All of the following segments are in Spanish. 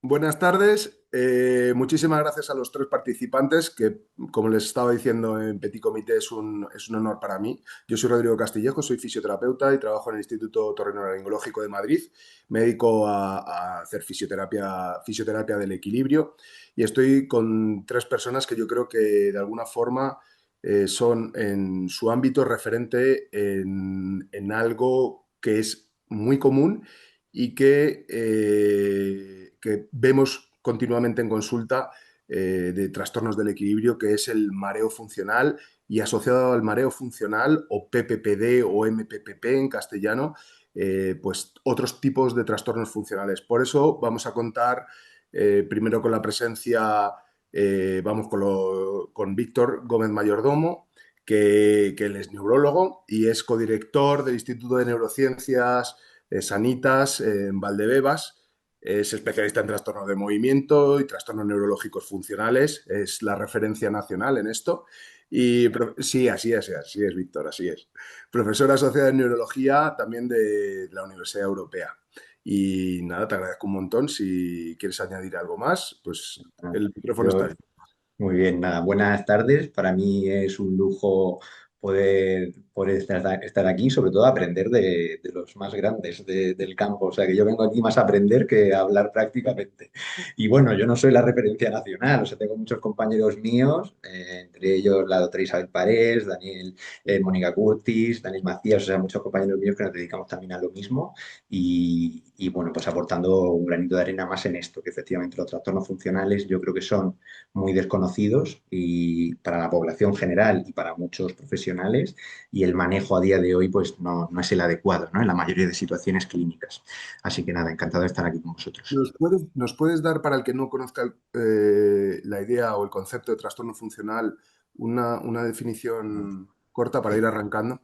Buenas tardes. Muchísimas gracias a los tres participantes que, como les estaba diciendo en Petit Comité, es un honor para mí. Yo soy Rodrigo Castillejo, soy fisioterapeuta y trabajo en el Instituto Otorrinolaringológico de Madrid. Me dedico a hacer fisioterapia del equilibrio y estoy con tres personas que yo creo que de alguna forma son en su ámbito referente en algo que es muy común y que vemos continuamente en consulta de trastornos del equilibrio, que es el mareo funcional y asociado al mareo funcional o PPPD o MPPP en castellano, pues otros tipos de trastornos funcionales. Por eso vamos a contar primero con la presencia, vamos con Víctor Gómez Mayordomo, que él es neurólogo y es codirector del Instituto de Neurociencias Sanitas en Valdebebas. Es especialista en trastornos de movimiento y trastornos neurológicos funcionales. Es la referencia nacional en esto. Sí, así es, Víctor, así es. Profesor asociado en neurología también de la Universidad Europea. Y nada, te agradezco un montón. Si quieres añadir algo más, pues Ah, el micrófono Yo, está ahí. muy bien, nada, buenas tardes. Para mí es un lujo poder estar aquí, sobre todo aprender de los más grandes del campo. O sea, que yo vengo aquí más a aprender que a hablar prácticamente. Y bueno, yo no soy la referencia nacional, o sea, tengo muchos compañeros míos, entre ellos la doctora Isabel Parés, Daniel, Mónica Curtis, Daniel Macías, o sea, muchos compañeros míos que nos dedicamos también a lo mismo y bueno, pues aportando un granito de arena más en esto, que efectivamente los trastornos funcionales yo creo que son muy desconocidos y para la población general y para muchos profesionales y el manejo a día de hoy pues no es el adecuado, ¿no? En la mayoría de situaciones clínicas. Así que nada, encantado de estar aquí con vosotros. ¿Nos puedes dar, para el que no conozca la idea o el concepto de trastorno funcional, una definición corta para ir arrancando?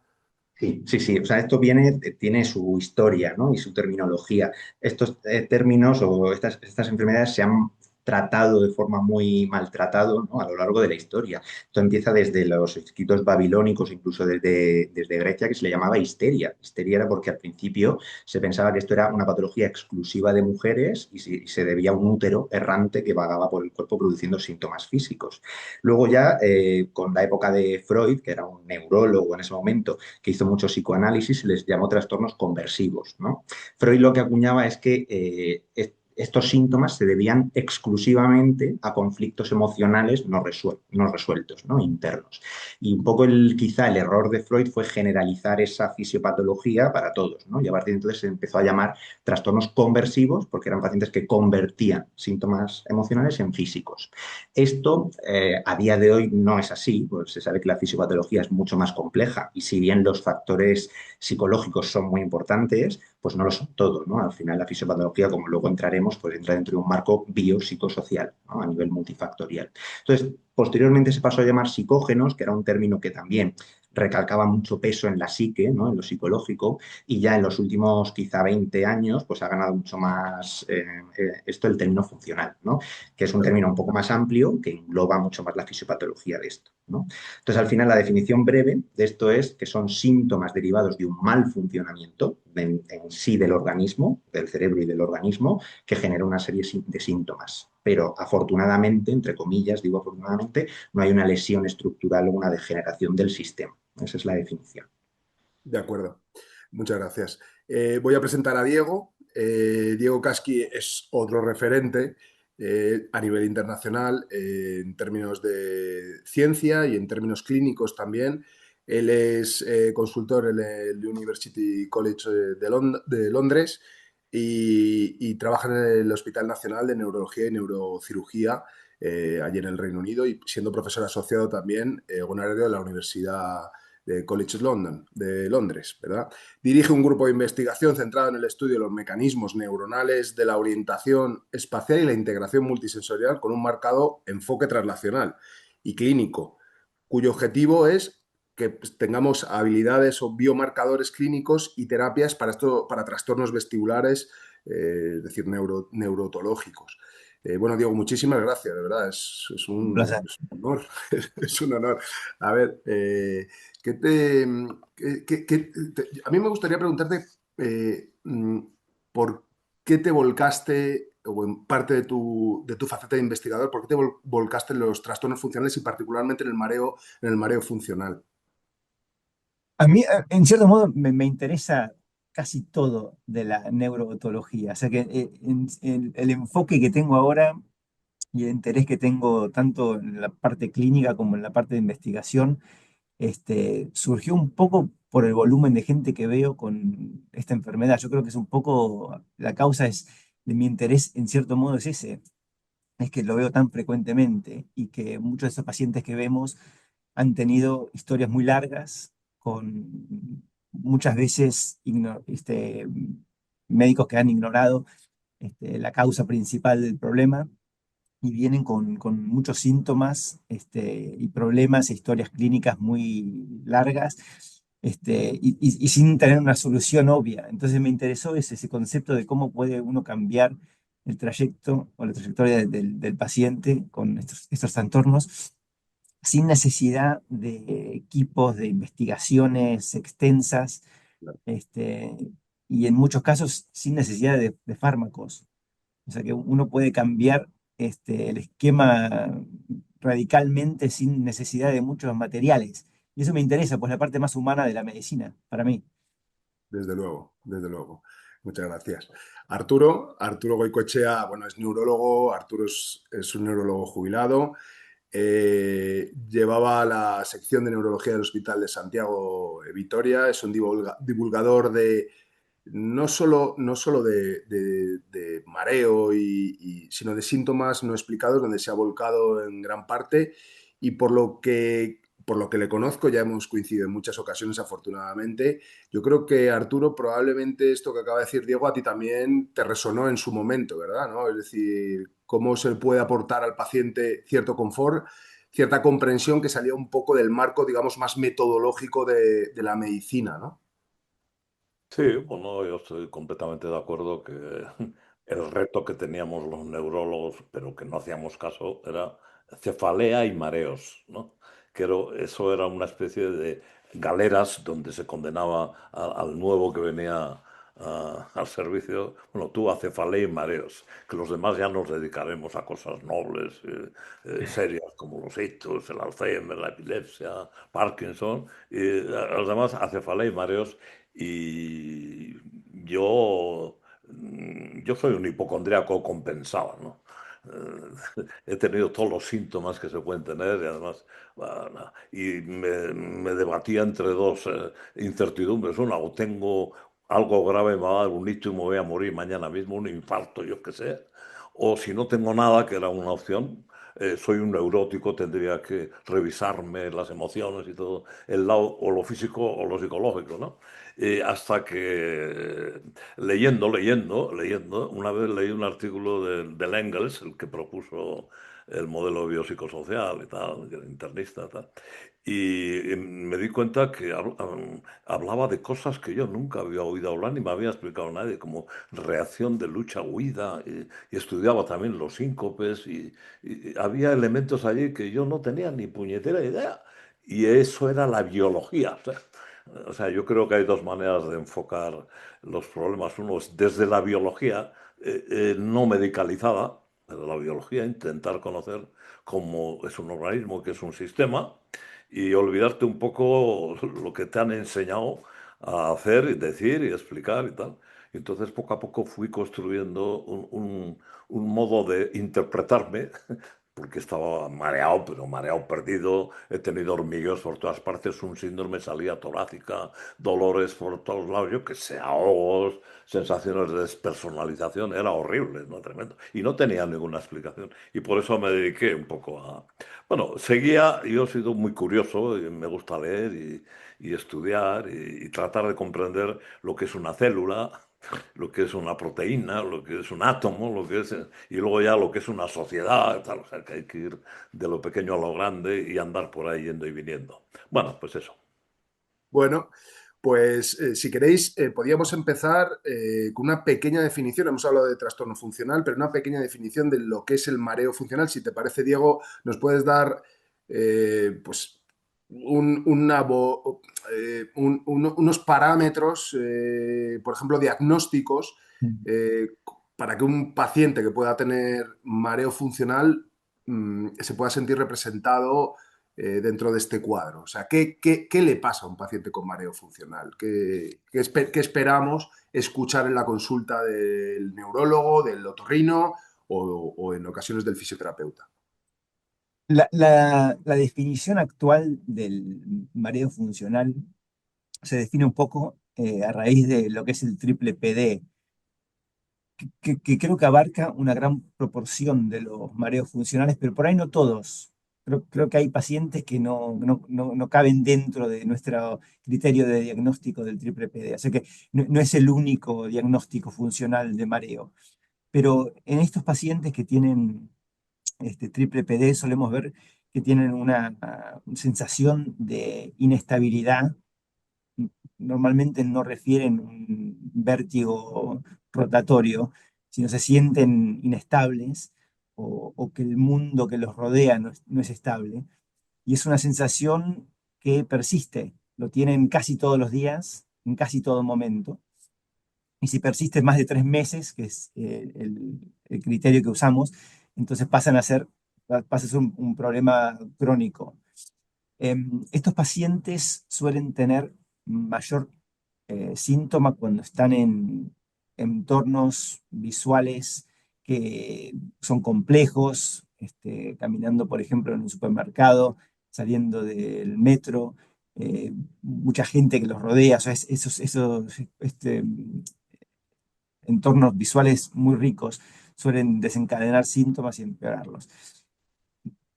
Sí, sí, sí. O sea, esto tiene su historia, ¿no? Y su terminología. Estos términos o estas enfermedades se han tratado de forma muy maltratado, ¿no? A lo largo de la historia. Esto empieza desde los escritos babilónicos, incluso desde Grecia, que se le llamaba histeria. Histeria era porque al principio se pensaba que esto era una patología exclusiva de mujeres y se debía a un útero errante que vagaba por el cuerpo produciendo síntomas físicos. Luego ya, con la época de Freud, que era un neurólogo en ese momento, que hizo mucho psicoanálisis, les llamó trastornos conversivos, ¿no? Freud lo que acuñaba es que estos síntomas se debían exclusivamente a conflictos emocionales no resueltos, ¿no? Internos. Y un poco quizá el error de Freud fue generalizar esa fisiopatología para todos, ¿no? Y a partir de entonces se empezó a llamar trastornos conversivos porque eran pacientes que convertían síntomas emocionales en físicos. Esto a día de hoy no es así, pues se sabe que la fisiopatología es mucho más compleja y si bien los factores psicológicos son muy importantes, pues no lo son todos, ¿no? Al final la fisiopatología, como luego entraremos, pues entra dentro de un marco biopsicosocial, ¿no? A nivel multifactorial. Entonces, posteriormente se pasó a llamar psicógenos, que era un término que también recalcaba mucho peso en la psique, ¿no? En lo psicológico, y ya en los últimos quizá 20 años, pues ha ganado mucho más esto el término funcional, ¿no? Que es un término un poco más amplio que engloba mucho más la fisiopatología de esto, ¿no? Entonces, al final, la definición breve de esto es que son síntomas derivados de un mal funcionamiento en sí del organismo, del cerebro y del organismo, que genera una serie de síntomas. Pero afortunadamente, entre comillas, digo afortunadamente, no hay una lesión estructural o una degeneración del sistema. Esa es la definición. De acuerdo. Muchas gracias. Voy a presentar a Diego. Diego Casqui es otro referente a nivel internacional en términos de ciencia y en términos clínicos también. Él es consultor en el University College de Londres y trabaja en el Hospital Nacional de Neurología y Neurocirugía allí en el Reino Unido y siendo profesor asociado también honorario de la Universidad de College London, de Londres, ¿verdad? Dirige un grupo de investigación centrado en el estudio de los mecanismos neuronales de la orientación espacial y la integración multisensorial con un marcado enfoque translacional y clínico, cuyo objetivo es que tengamos habilidades o biomarcadores clínicos y terapias para trastornos vestibulares, es decir, neurotológicos. Bueno, Diego, muchísimas gracias, de verdad, Un placer. es un honor, es un honor. A ver, ¿qué te, a mí me gustaría preguntarte por qué te volcaste o en parte de tu faceta de investigador, ¿por qué te volcaste en los trastornos funcionales y particularmente en el mareo funcional? A mí, en cierto modo, me interesa casi todo de la neurootología. O sea que el enfoque que tengo ahora y el interés que tengo tanto en la parte clínica como en la parte de investigación, surgió un poco por el volumen de gente que veo con esta enfermedad. Yo creo que es un poco, la causa de mi interés, en cierto modo, es ese, es que lo veo tan frecuentemente y que muchos de esos pacientes que vemos han tenido historias muy largas, con muchas veces médicos que han ignorado la causa principal del problema y vienen con muchos síntomas y problemas e historias clínicas muy largas y sin tener una solución obvia. Entonces me interesó ese concepto de cómo puede uno cambiar el trayecto o la trayectoria del paciente con estos trastornos sin necesidad de equipos de investigaciones extensas, este, y en muchos casos sin necesidad de fármacos. O sea que uno puede cambiar el esquema radicalmente sin necesidad de muchos materiales. Y eso me interesa, pues la parte más humana de la medicina, para mí. Desde luego, desde luego. Muchas gracias. Arturo Goicoechea, bueno, es neurólogo, Arturo es un neurólogo jubilado. Llevaba la sección de neurología del Hospital de Santiago Vitoria, es un divulgador de no solo de mareo, sino de síntomas no explicados, donde se ha volcado en gran parte y por lo que le conozco, ya hemos coincidido en muchas ocasiones, afortunadamente. Yo creo que, Arturo, probablemente esto que acaba de decir Diego a ti también te resonó en su momento, ¿verdad? ¿No? Es decir, cómo se le puede aportar al paciente cierto confort, cierta comprensión que salía un poco del marco, digamos, más metodológico de la medicina, ¿no? Sí, bueno, yo estoy completamente de acuerdo que el reto que teníamos los neurólogos, pero que no hacíamos caso, era cefalea y mareos, ¿no? Eso era una especie de galeras donde se condenaba al nuevo que venía al servicio. Bueno, tú a cefalea y mareos, que los demás ya nos dedicaremos a cosas nobles, serias, como los ictus, el Alzheimer, la epilepsia, Parkinson, y a los demás a cefalea y mareos. Y yo soy un hipocondríaco compensado, ¿no? He tenido todos los síntomas que se pueden tener y además, bueno, y me debatía entre dos incertidumbres. Una, o tengo algo grave, me va a dar un hito y me voy a morir mañana mismo, un infarto, yo qué sé. O si no tengo nada, que era una opción, soy un neurótico, tendría que revisarme las emociones y todo, el lado o lo físico o lo psicológico, ¿no? Hasta que leyendo, una vez leí un artículo del Engels, el que propuso el modelo biopsicosocial y tal, que era internista y tal, y me di cuenta que hablaba de cosas que yo nunca había oído hablar ni me había explicado nadie, como reacción de lucha-huida, y estudiaba también los síncopes, y había elementos allí que yo no tenía ni puñetera idea, y eso era la biología. O sea, yo creo que hay dos maneras de enfocar los problemas. Uno es desde la biología no medicalizada, desde la biología, intentar conocer cómo es un organismo, que es un sistema, y olvidarte un poco lo que te han enseñado a hacer y decir y explicar y tal. Y entonces poco a poco fui construyendo un modo de interpretarme porque estaba mareado, pero mareado perdido, he tenido hormigueos por todas partes, un síndrome, salida torácica, dolores por todos lados, yo que sé, ahogos, sensaciones de despersonalización, era horrible, ¿no? Tremendo. Y no tenía ninguna explicación. Y por eso me dediqué un poco a... Bueno, seguía, yo he sido muy curioso, y me gusta leer y estudiar y tratar de comprender lo que es una célula, lo que es una proteína, lo que es un átomo, lo que es, y luego ya lo que es una sociedad, tal, o sea, que hay que ir de lo pequeño a lo grande y andar por ahí yendo y viniendo. Bueno, pues eso. Bueno, pues si queréis, podríamos empezar con una pequeña definición. Hemos hablado de trastorno funcional, pero una pequeña definición de lo que es el mareo funcional. Si te parece, Diego, nos puedes dar pues unos parámetros, por ejemplo, diagnósticos. Mm. eh, para que un paciente que pueda tener mareo funcional se pueda sentir representado dentro de este cuadro. O sea, ¿qué le pasa a un paciente con mareo funcional? ¿Qué esperamos escuchar en la consulta del neurólogo, del otorrino o en ocasiones del fisioterapeuta? La definición actual del mareo funcional se define un poco a raíz de lo que es el triple PD, que creo que abarca una gran proporción de los mareos funcionales, pero por ahí no todos. Creo que hay pacientes que no caben dentro de nuestro criterio de diagnóstico del triple PD. O sea que no es el único diagnóstico funcional de mareo. Pero en estos pacientes que tienen triple PD solemos ver que tienen una sensación de inestabilidad. Normalmente no refieren un vértigo rotatorio, sino se sienten inestables o que el mundo que los rodea no es estable. Y es una sensación que persiste, lo tienen casi todos los días, en casi todo momento. Y si persiste más de 3 meses, que es el criterio que usamos, entonces pasa a ser un problema crónico. Estos pacientes suelen tener mayor síntoma cuando están en entornos visuales que son complejos, caminando, por ejemplo, en un supermercado, saliendo del metro, mucha gente que los rodea, o sea, esos entornos visuales muy ricos suelen desencadenar síntomas y empeorarlos.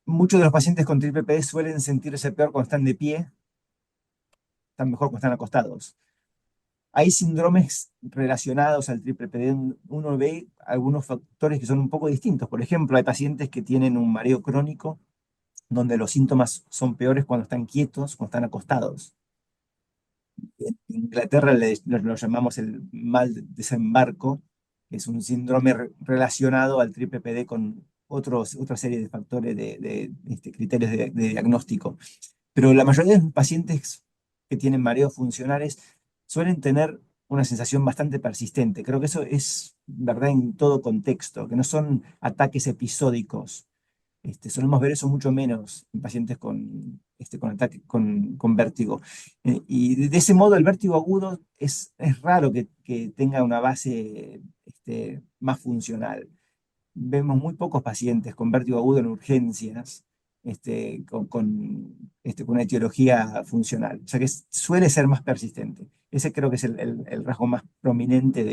Muchos de los pacientes con triple PD suelen sentirse peor cuando están de pie, están mejor cuando están acostados. Hay síndromes relacionados al triple PD. Uno ve algunos factores que son un poco distintos. Por ejemplo, hay pacientes que tienen un mareo crónico donde los síntomas son peores cuando están quietos, cuando están acostados. En Inglaterra lo llamamos el mal desembarco, que es un síndrome relacionado al triple PD con otra serie de factores de criterios de diagnóstico. Pero la mayoría de los pacientes que tienen mareos funcionales suelen tener una sensación bastante persistente. Creo que eso es verdad en todo contexto, que no son ataques episódicos. Solemos ver eso mucho menos en pacientes con vértigo. Y de ese modo el vértigo agudo es raro que tenga una base más funcional. Vemos muy pocos pacientes con vértigo agudo en urgencias, con una etiología funcional. O sea que suele ser más persistente. Ese creo que es el rasgo más prominente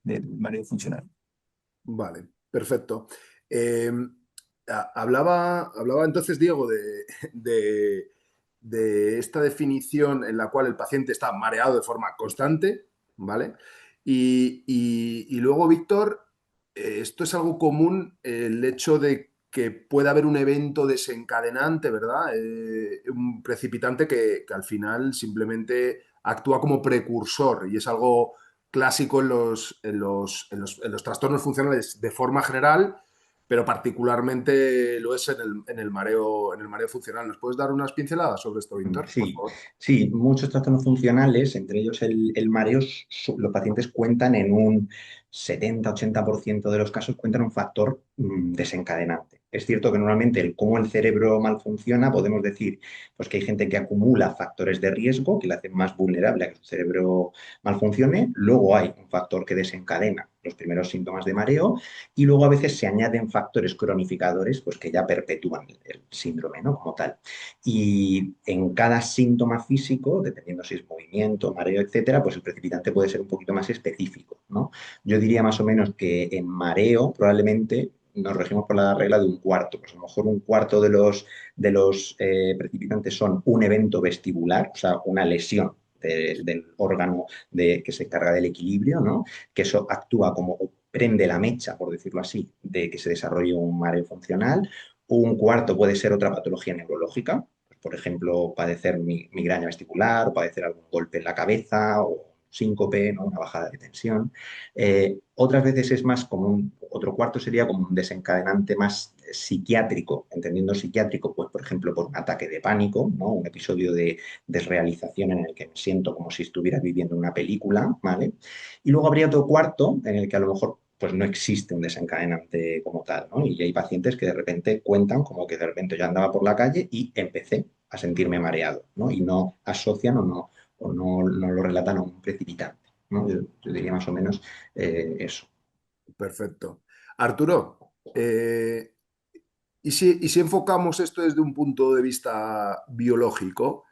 del mareo funcional. Vale, perfecto. Eh, hablaba entonces, Diego, de, de esta definición en la cual el paciente está mareado de forma constante, ¿vale? Y luego, Víctor, esto es algo común, el hecho de que pueda haber un evento desencadenante, ¿verdad? Un precipitante que al final simplemente actúa como precursor y es algo clásico en los trastornos funcionales de forma general, pero particularmente lo es en el mareo funcional. ¿Nos puedes dar unas pinceladas sobre esto, Víctor, por Sí, favor? sí, muchos trastornos funcionales, entre ellos el mareo, los pacientes cuentan en un 70-80% de los casos cuentan un factor desencadenante. Es cierto que normalmente cómo el cerebro mal funciona, podemos decir pues que hay gente que acumula factores de riesgo que le hacen más vulnerable a que su cerebro mal funcione. Luego hay un factor que desencadena los primeros síntomas de mareo y luego a veces se añaden factores cronificadores pues que ya perpetúan el síndrome, ¿no? Como tal. Y en cada síntoma físico, dependiendo si es movimiento, mareo, etcétera, pues el precipitante puede ser un poquito más específico, ¿no? Yo diría más o menos que en mareo probablemente nos regimos por la regla de un cuarto. Pues a lo mejor un cuarto de los precipitantes son un evento vestibular, o sea, una lesión del órgano que se encarga del equilibrio, ¿no? Que eso actúa como o prende la mecha, por decirlo así, de que se desarrolle un mareo funcional. Un cuarto puede ser otra patología neurológica, pues, por ejemplo, padecer migraña vestibular o padecer algún golpe en la cabeza o síncope, ¿no? Una bajada de tensión. Otras veces es más común, otro cuarto sería como un desencadenante más psiquiátrico, entendiendo psiquiátrico, pues por ejemplo, por un ataque de pánico, ¿no? Un episodio de desrealización en el que me siento como si estuviera viviendo una película, ¿vale? Y luego habría otro cuarto en el que a lo mejor pues no existe un desencadenante como tal, ¿no? Y hay pacientes que de repente cuentan como que de repente yo andaba por la calle y empecé a sentirme mareado, ¿no? Y no asocian o no lo relatan a un precipitante, ¿no? Yo diría más o menos eso. Perfecto. Arturo, y si enfocamos esto desde un punto de vista biológico,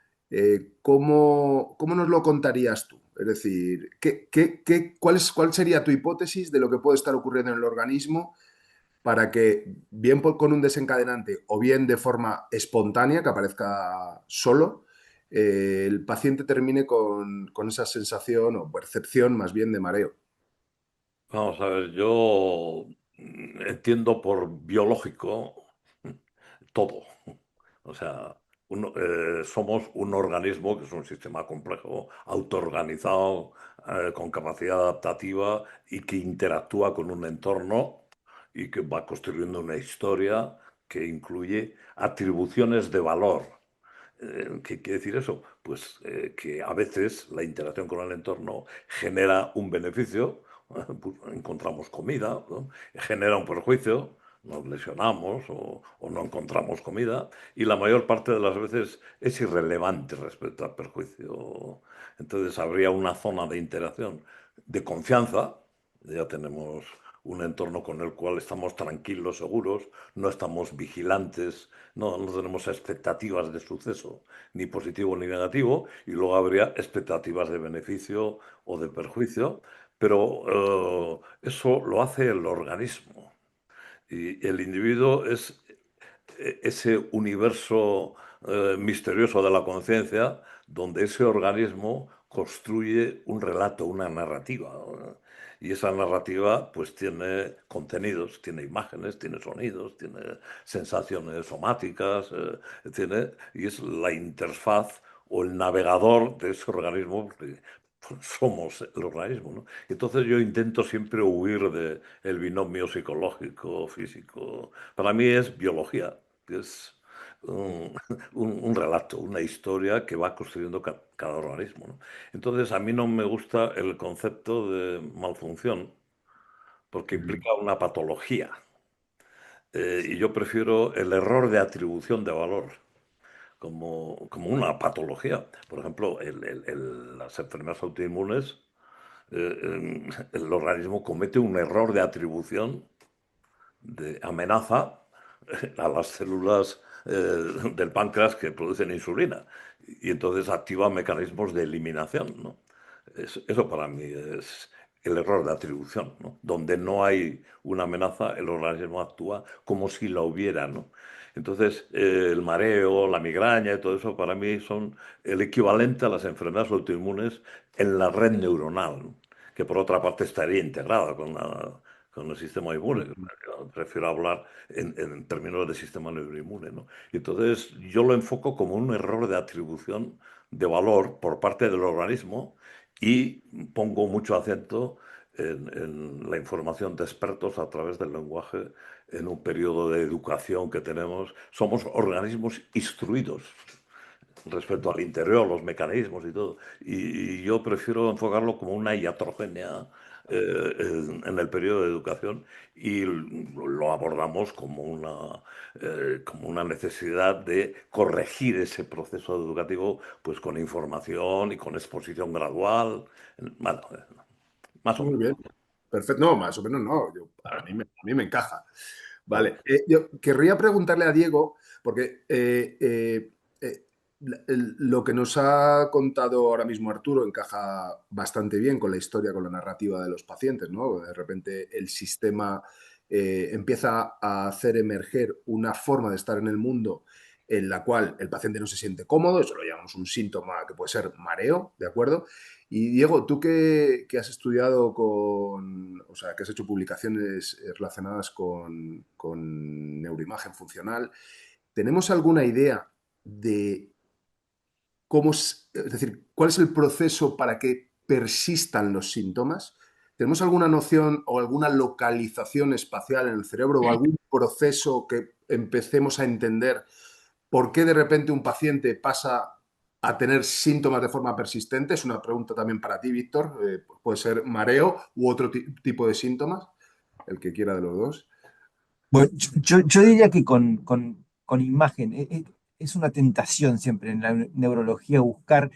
¿cómo nos lo contarías tú? Es decir, ¿cuál sería tu hipótesis de lo que puede estar ocurriendo en el organismo para que, bien con un desencadenante o bien de forma espontánea, que aparezca solo, el paciente termine con esa sensación o percepción más bien de mareo? Vamos a ver, yo entiendo por biológico todo. O sea, somos un organismo que es un sistema complejo, autoorganizado, con capacidad adaptativa y que interactúa con un entorno y que va construyendo una historia que incluye atribuciones de valor. ¿Qué quiere decir eso? Pues que a veces la interacción con el entorno genera un beneficio, pues, encontramos comida, ¿no? Genera un perjuicio, nos lesionamos o no encontramos comida, y la mayor parte de las veces es irrelevante respecto al perjuicio. Entonces habría una zona de interacción de confianza, ya tenemos un entorno con el cual estamos tranquilos, seguros, no estamos vigilantes, no tenemos expectativas de suceso, ni positivo ni negativo, y luego habría expectativas de beneficio o de perjuicio, pero eso lo hace el organismo. Y el individuo es ese universo misterioso de la conciencia donde ese organismo construye un relato, una narrativa, ¿no? Y esa narrativa pues tiene contenidos, tiene imágenes, tiene sonidos, tiene sensaciones somáticas, y es la interfaz o el navegador de ese organismo, porque pues, somos el organismo, ¿no? Entonces yo intento siempre huir del binomio psicológico-físico. Para mí es biología, que es un, un relato, una historia que va construyendo cada organismo, ¿no? Entonces, a mí no me gusta el concepto de malfunción porque Ujú. implica una patología. Y yo prefiero el error de atribución de valor como una patología. Por ejemplo, las enfermedades autoinmunes, el organismo comete un error de atribución de amenaza a las células del páncreas que producen insulina y entonces activa mecanismos de eliminación, ¿no? Eso para mí es el error de atribución, ¿no? Donde no hay una amenaza, el organismo actúa como si la hubiera, ¿no? Entonces, el mareo, la migraña y todo eso para mí son el equivalente a las enfermedades autoinmunes en la red neuronal, ¿no? Que por otra parte estaría integrada con el sistema inmune. Prefiero hablar en términos de sistema neuroinmune, ¿no? Y entonces yo lo enfoco como un error de atribución de valor por parte del organismo y pongo mucho acento en la información de expertos a través del lenguaje en un periodo de educación que tenemos. Somos organismos instruidos respecto al interior, los mecanismos y todo. Y yo prefiero enfocarlo como una iatrogenia en el periodo de educación y lo abordamos como una necesidad de corregir ese proceso educativo pues con información y con exposición gradual. Bueno, más o Muy menos. bien. Perfecto. No, más o menos no. A mí me encaja. Vale. Yo querría preguntarle a Diego, porque lo que nos ha contado ahora mismo Arturo encaja bastante bien con la historia, con la narrativa de los pacientes, ¿no? De repente el sistema empieza a hacer emerger una forma de estar en el mundo en la cual el paciente no se siente cómodo, eso lo llamamos un síntoma que puede ser mareo, ¿de acuerdo? Y Diego, tú que has estudiado o sea, que has hecho publicaciones relacionadas con neuroimagen funcional, ¿tenemos alguna idea de es decir, cuál es el proceso para que persistan los síntomas? ¿Tenemos alguna noción o alguna localización espacial en el cerebro o algún proceso que empecemos a entender por qué de repente un paciente pasa a tener síntomas de forma persistente? Es una pregunta también para ti, Víctor. Puede ser mareo u otro tipo de síntomas. el que quiera de los dos. Bueno, yo diría que con imagen, es una tentación siempre en la neurología buscar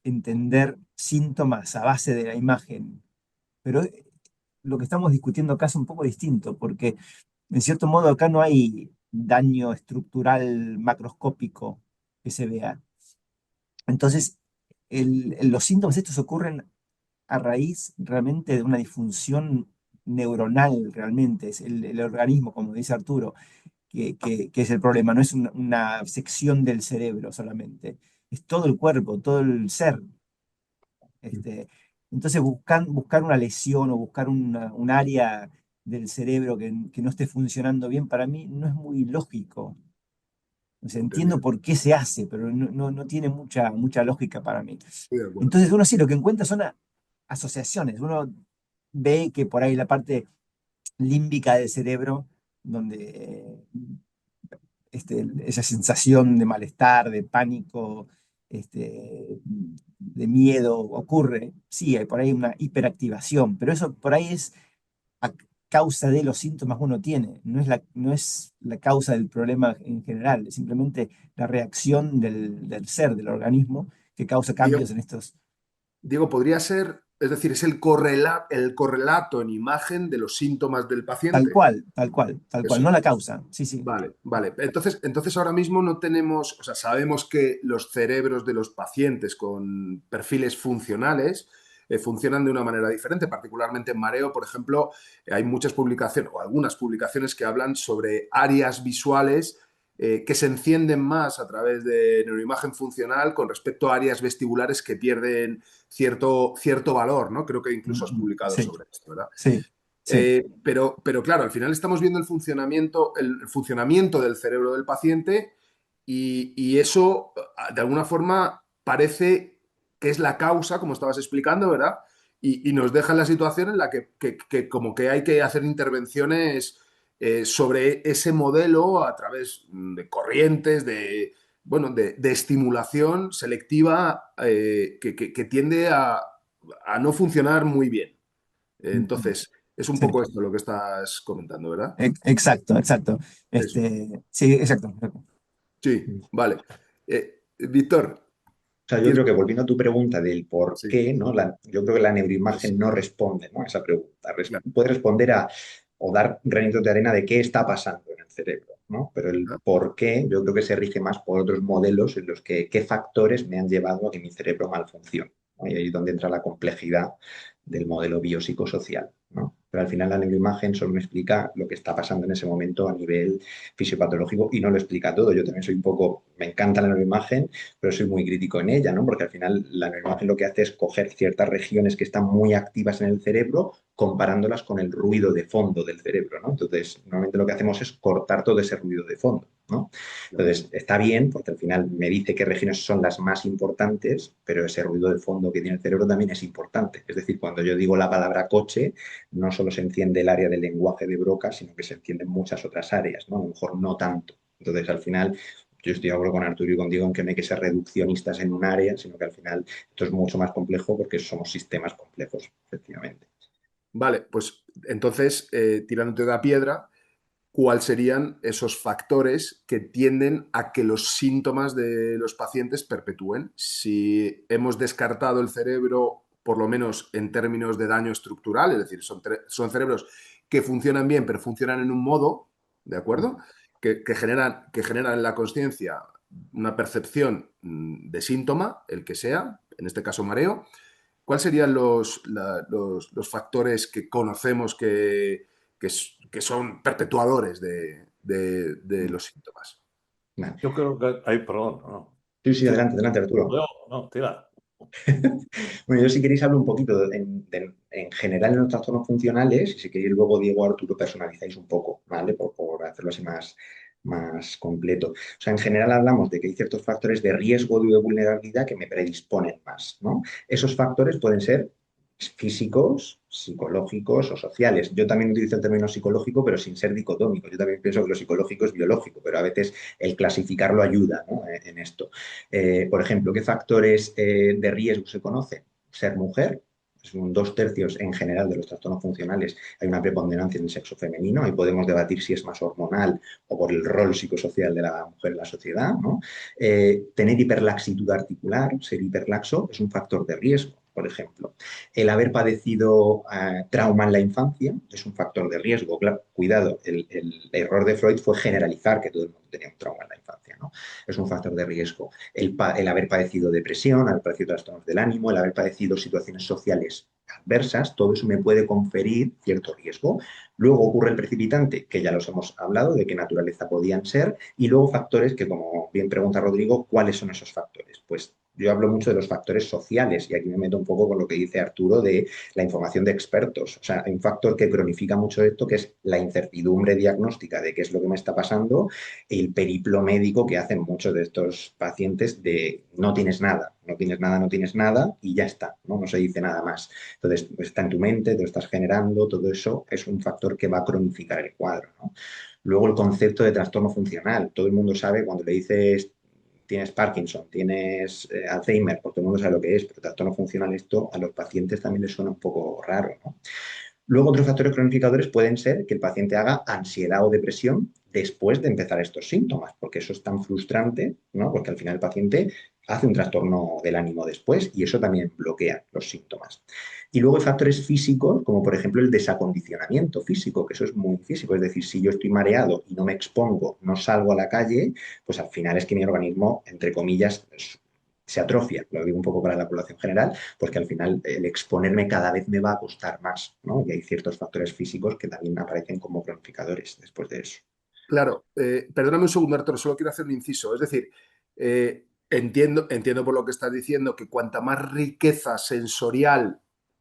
entender síntomas a base de la imagen, pero lo que estamos discutiendo acá es un poco distinto, porque en cierto modo acá no hay daño estructural macroscópico que se vea. Entonces, los síntomas estos ocurren a raíz realmente de una disfunción neuronal, realmente, es el organismo, como dice Arturo, que es el problema, no es una sección del cerebro solamente, es todo el cuerpo, todo el ser. Este, entonces, buscar una lesión o buscar un área del cerebro que no esté funcionando bien, para mí no es muy lógico. O sea, entiendo Entendido. por qué se hace, pero no tiene mucha lógica para mí. Estoy de acuerdo. Entonces, uno sí lo que encuentra son asociaciones. Uno ve que por ahí la parte límbica del cerebro, donde esa sensación de malestar, de pánico, de miedo ocurre. Sí, hay por ahí una hiperactivación, pero eso por ahí es a causa de los síntomas que uno tiene, no es la causa del problema en general, es simplemente la reacción del ser, del organismo, que causa cambios Diego, en estos. Diego, podría ser, es decir, es el correlato en imagen de los síntomas del Tal paciente. cual, tal cual, tal cual, Eso. no la causa, sí, sí. Vale, vale. Entonces ahora mismo no tenemos, o sea, sabemos que los cerebros de los pacientes con perfiles funcionales funcionan de una manera diferente, particularmente en mareo, por ejemplo, hay muchas publicaciones o algunas publicaciones que hablan sobre áreas visuales que se encienden más a través de neuroimagen funcional con respecto a áreas vestibulares que pierden cierto valor, ¿no? Creo que incluso has publicado Sí, sobre esto, ¿verdad? sí, sí. Pero claro, al final estamos viendo el funcionamiento del cerebro del paciente y eso de alguna forma parece que es la causa, como estabas explicando, ¿verdad? Y nos deja en la situación en la que como que hay que hacer intervenciones sobre ese modelo a través de corrientes, bueno, de estimulación selectiva que tiende a no funcionar muy bien. Entonces, es un Sí, poco esto lo que estás comentando, ¿verdad? exacto, exacto. Eso. Sí, exacto. Sí, vale. Víctor, O sea, yo tienes... creo que volviendo a tu pregunta del por Sí, qué, ¿no? Yo creo que la pues, neuroimagen no responde, ¿no? A esa pregunta. claro. Puede responder a o dar granitos de arena de qué está pasando en el cerebro, ¿no? Pero el Ajá. por qué yo creo que se rige más por otros modelos en los que qué factores me han llevado a que mi cerebro malfuncione, ¿no? Y ahí es donde entra la complejidad del modelo biopsicosocial, ¿no? Pero al final la neuroimagen solo me explica lo que está pasando en ese momento a nivel fisiopatológico y no lo explica todo. Yo también soy un poco, me encanta la neuroimagen, pero soy muy crítico en ella, ¿no? Porque al final la neuroimagen lo que hace es coger ciertas regiones que están muy activas en el cerebro, comparándolas con el ruido de fondo del cerebro, ¿no? Entonces, normalmente lo que hacemos es cortar todo ese ruido de fondo, ¿no? Claro. Entonces, está bien porque al final me dice qué regiones son las más importantes, pero ese ruido de fondo que tiene el cerebro también es importante. Es decir, cuando yo digo la palabra coche, no solo se enciende el área del lenguaje de Broca, sino que se encienden muchas otras áreas, ¿no? A lo mejor no tanto. Entonces, al final, yo estoy de acuerdo con Arturo y contigo en que no hay que ser reduccionistas en un área, sino que al final esto es mucho más complejo porque somos sistemas complejos, efectivamente. Vale, pues entonces, tirándote de la piedra, ¿cuáles serían esos factores que tienden a que los síntomas de los pacientes perpetúen? Si hemos descartado el cerebro, por lo menos en términos de daño estructural, es decir, son cerebros que funcionan bien, pero funcionan en un modo, ¿de acuerdo? Que generan en la consciencia una percepción de síntoma, el que sea, en este caso mareo. ¿Cuáles serían los factores que conocemos que son perpetuadores de los síntomas? Vale. Yo creo que hay, perdón, no. Sí, sí, Sí, adelante, adelante, Arturo. No, tira. Bueno, yo si queréis hablo un poquito en general en los trastornos funcionales y si queréis luego Diego o Arturo personalizáis un poco, ¿vale? Por hacerlo así más completo. O sea, en general hablamos de que hay ciertos factores de riesgo de vulnerabilidad que me predisponen más, ¿no? Esos factores pueden ser físicos, psicológicos o sociales. Yo también utilizo el término psicológico, pero sin ser dicotómico. Yo también pienso que lo psicológico es biológico, pero a veces el clasificarlo ayuda, ¿no? En esto. Por ejemplo, ¿qué factores de riesgo se conocen? Ser mujer, es un 2/3 en general de los trastornos funcionales, hay una preponderancia en el sexo femenino y podemos debatir si es más hormonal o por el rol psicosocial de la mujer en la sociedad, ¿no? Tener hiperlaxitud articular, ser hiperlaxo, es un factor de riesgo, por ejemplo. El haber padecido trauma en la infancia es un factor de riesgo. Claro, cuidado, el error de Freud fue generalizar que todo el mundo tenía un trauma en la infancia, ¿no? Es un factor de riesgo. El haber padecido depresión, haber padecido trastornos del ánimo, el haber padecido situaciones sociales adversas, todo eso me puede conferir cierto riesgo. Luego ocurre el precipitante, que ya los hemos hablado, de qué naturaleza podían ser, y luego factores que, como bien pregunta Rodrigo, ¿cuáles son esos factores? Pues yo hablo mucho de los factores sociales y aquí me meto un poco con lo que dice Arturo de la información de expertos. O sea, hay un factor que cronifica mucho esto, que es la incertidumbre diagnóstica de qué es lo que me está pasando y el periplo médico que hacen muchos de estos pacientes de no tienes nada, no tienes nada, no tienes nada y ya está, ¿no? No se dice nada más. Entonces, pues, está en tu mente, te lo estás generando, todo eso es un factor que va a cronificar el cuadro, ¿no? Luego el concepto de trastorno funcional. Todo el mundo sabe cuando le dices tienes Parkinson, tienes Alzheimer, porque todo el mundo sabe lo que es, pero trastorno funcional esto a los pacientes también les suena un poco raro, ¿no? Luego, otros factores cronificadores pueden ser que el paciente haga ansiedad o depresión después de empezar estos síntomas, porque eso es tan frustrante, ¿no? Porque al final el paciente hace un trastorno del ánimo después y eso también bloquea los síntomas. Y luego hay factores físicos, como por ejemplo el desacondicionamiento físico, que eso es muy físico, es decir, si yo estoy mareado y no me expongo, no salgo a la calle, pues al final es que mi organismo, entre comillas, se atrofia, lo digo un poco para la población general, porque al final el exponerme cada vez me va a costar más, ¿no? Y hay ciertos factores físicos que también aparecen como cronificadores después de eso. Claro, perdóname un segundo, Arturo, solo quiero hacer un inciso. Es decir, entiendo por lo que estás diciendo que cuanta más riqueza sensorial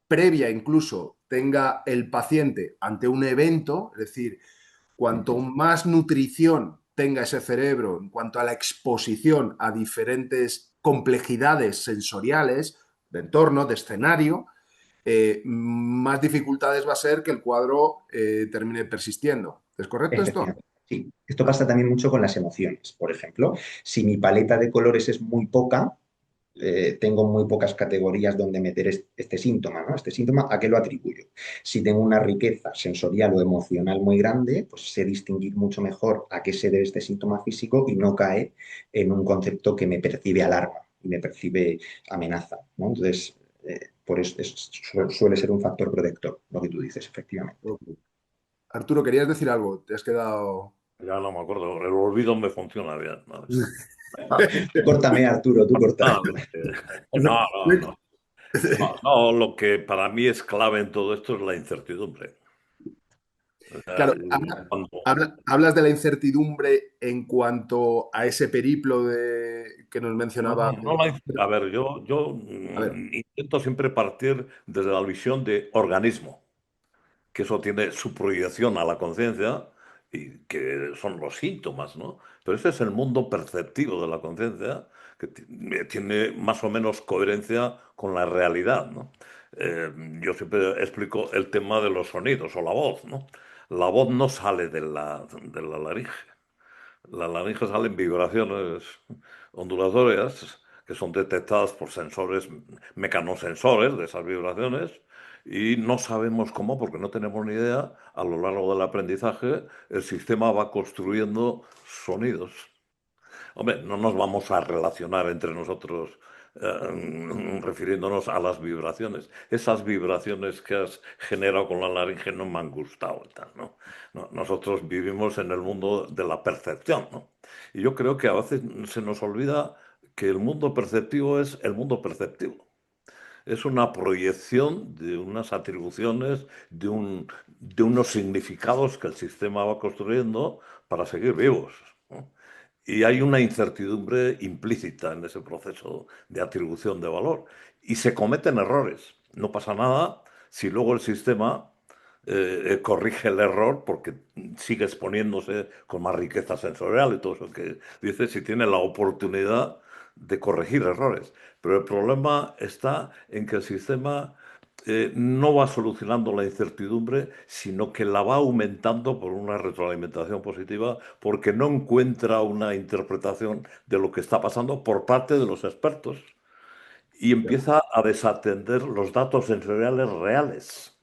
previa incluso tenga el paciente ante un evento, es decir, cuanto más nutrición tenga ese cerebro en cuanto a la exposición a diferentes complejidades sensoriales, de entorno, de escenario, más dificultades va a ser que el cuadro termine persistiendo. ¿Es correcto esto? Efectivamente. Sí, esto pasa también mucho con las emociones. Por ejemplo, si mi paleta de colores es muy poca, tengo muy pocas categorías donde meter este síntoma, ¿no? Este síntoma, ¿a qué lo atribuyo? Si tengo una riqueza sensorial o emocional muy grande, pues sé distinguir mucho mejor a qué se debe este síntoma físico y no cae en un concepto que me percibe alarma y me percibe amenaza, ¿no? Entonces, por eso suele ser un factor protector, lo que tú dices, efectivamente. Ok. Arturo, querías decir algo. Te has quedado. Ya no me acuerdo, el olvido me funciona bien. ¿Vale? Tú córtame, Arturo, tú corta. No, no. No, no, lo que para mí es clave en todo esto es la incertidumbre. O sea, Claro, hablas de la incertidumbre en cuanto a ese periplo que nos no, mencionaba. a ver, yo A ver, intento siempre partir desde la visión de organismo, que eso tiene su proyección a la conciencia y que son los síntomas, ¿no? Pero ese es el mundo perceptivo de la conciencia, que tiene más o menos coherencia con la realidad, ¿no? Yo siempre explico el tema de los sonidos o la voz, ¿no? La voz no sale de la laringe. La laringe salen vibraciones ondulatorias que son detectadas por sensores, mecanosensores de esas vibraciones, y no sabemos cómo, porque no tenemos ni idea, a lo largo del aprendizaje, el sistema va construyendo sonidos. Hombre, no nos vamos a relacionar entre nosotros refiriéndonos a las vibraciones. Esas vibraciones que has generado con la laringe no me han gustado, tal, ¿no? Nosotros vivimos en el mundo de la percepción, ¿no? Y yo creo que a veces se nos olvida que el mundo perceptivo es el mundo perceptivo. Es una proyección de unas atribuciones, de unos significados que el sistema va construyendo para seguir vivos, ¿no? Y hay una incertidumbre implícita en ese proceso de atribución de valor. Y se cometen errores. No pasa nada si luego el sistema corrige el error porque sigue exponiéndose con más riqueza sensorial y todo eso que dice, si tiene la oportunidad de corregir errores. Pero el problema está en que el sistema no va solucionando la incertidumbre, sino que la va aumentando por una retroalimentación positiva, porque no encuentra una interpretación de lo que está pasando por parte de los expertos. y empieza a desatender los datos sensoriales reales,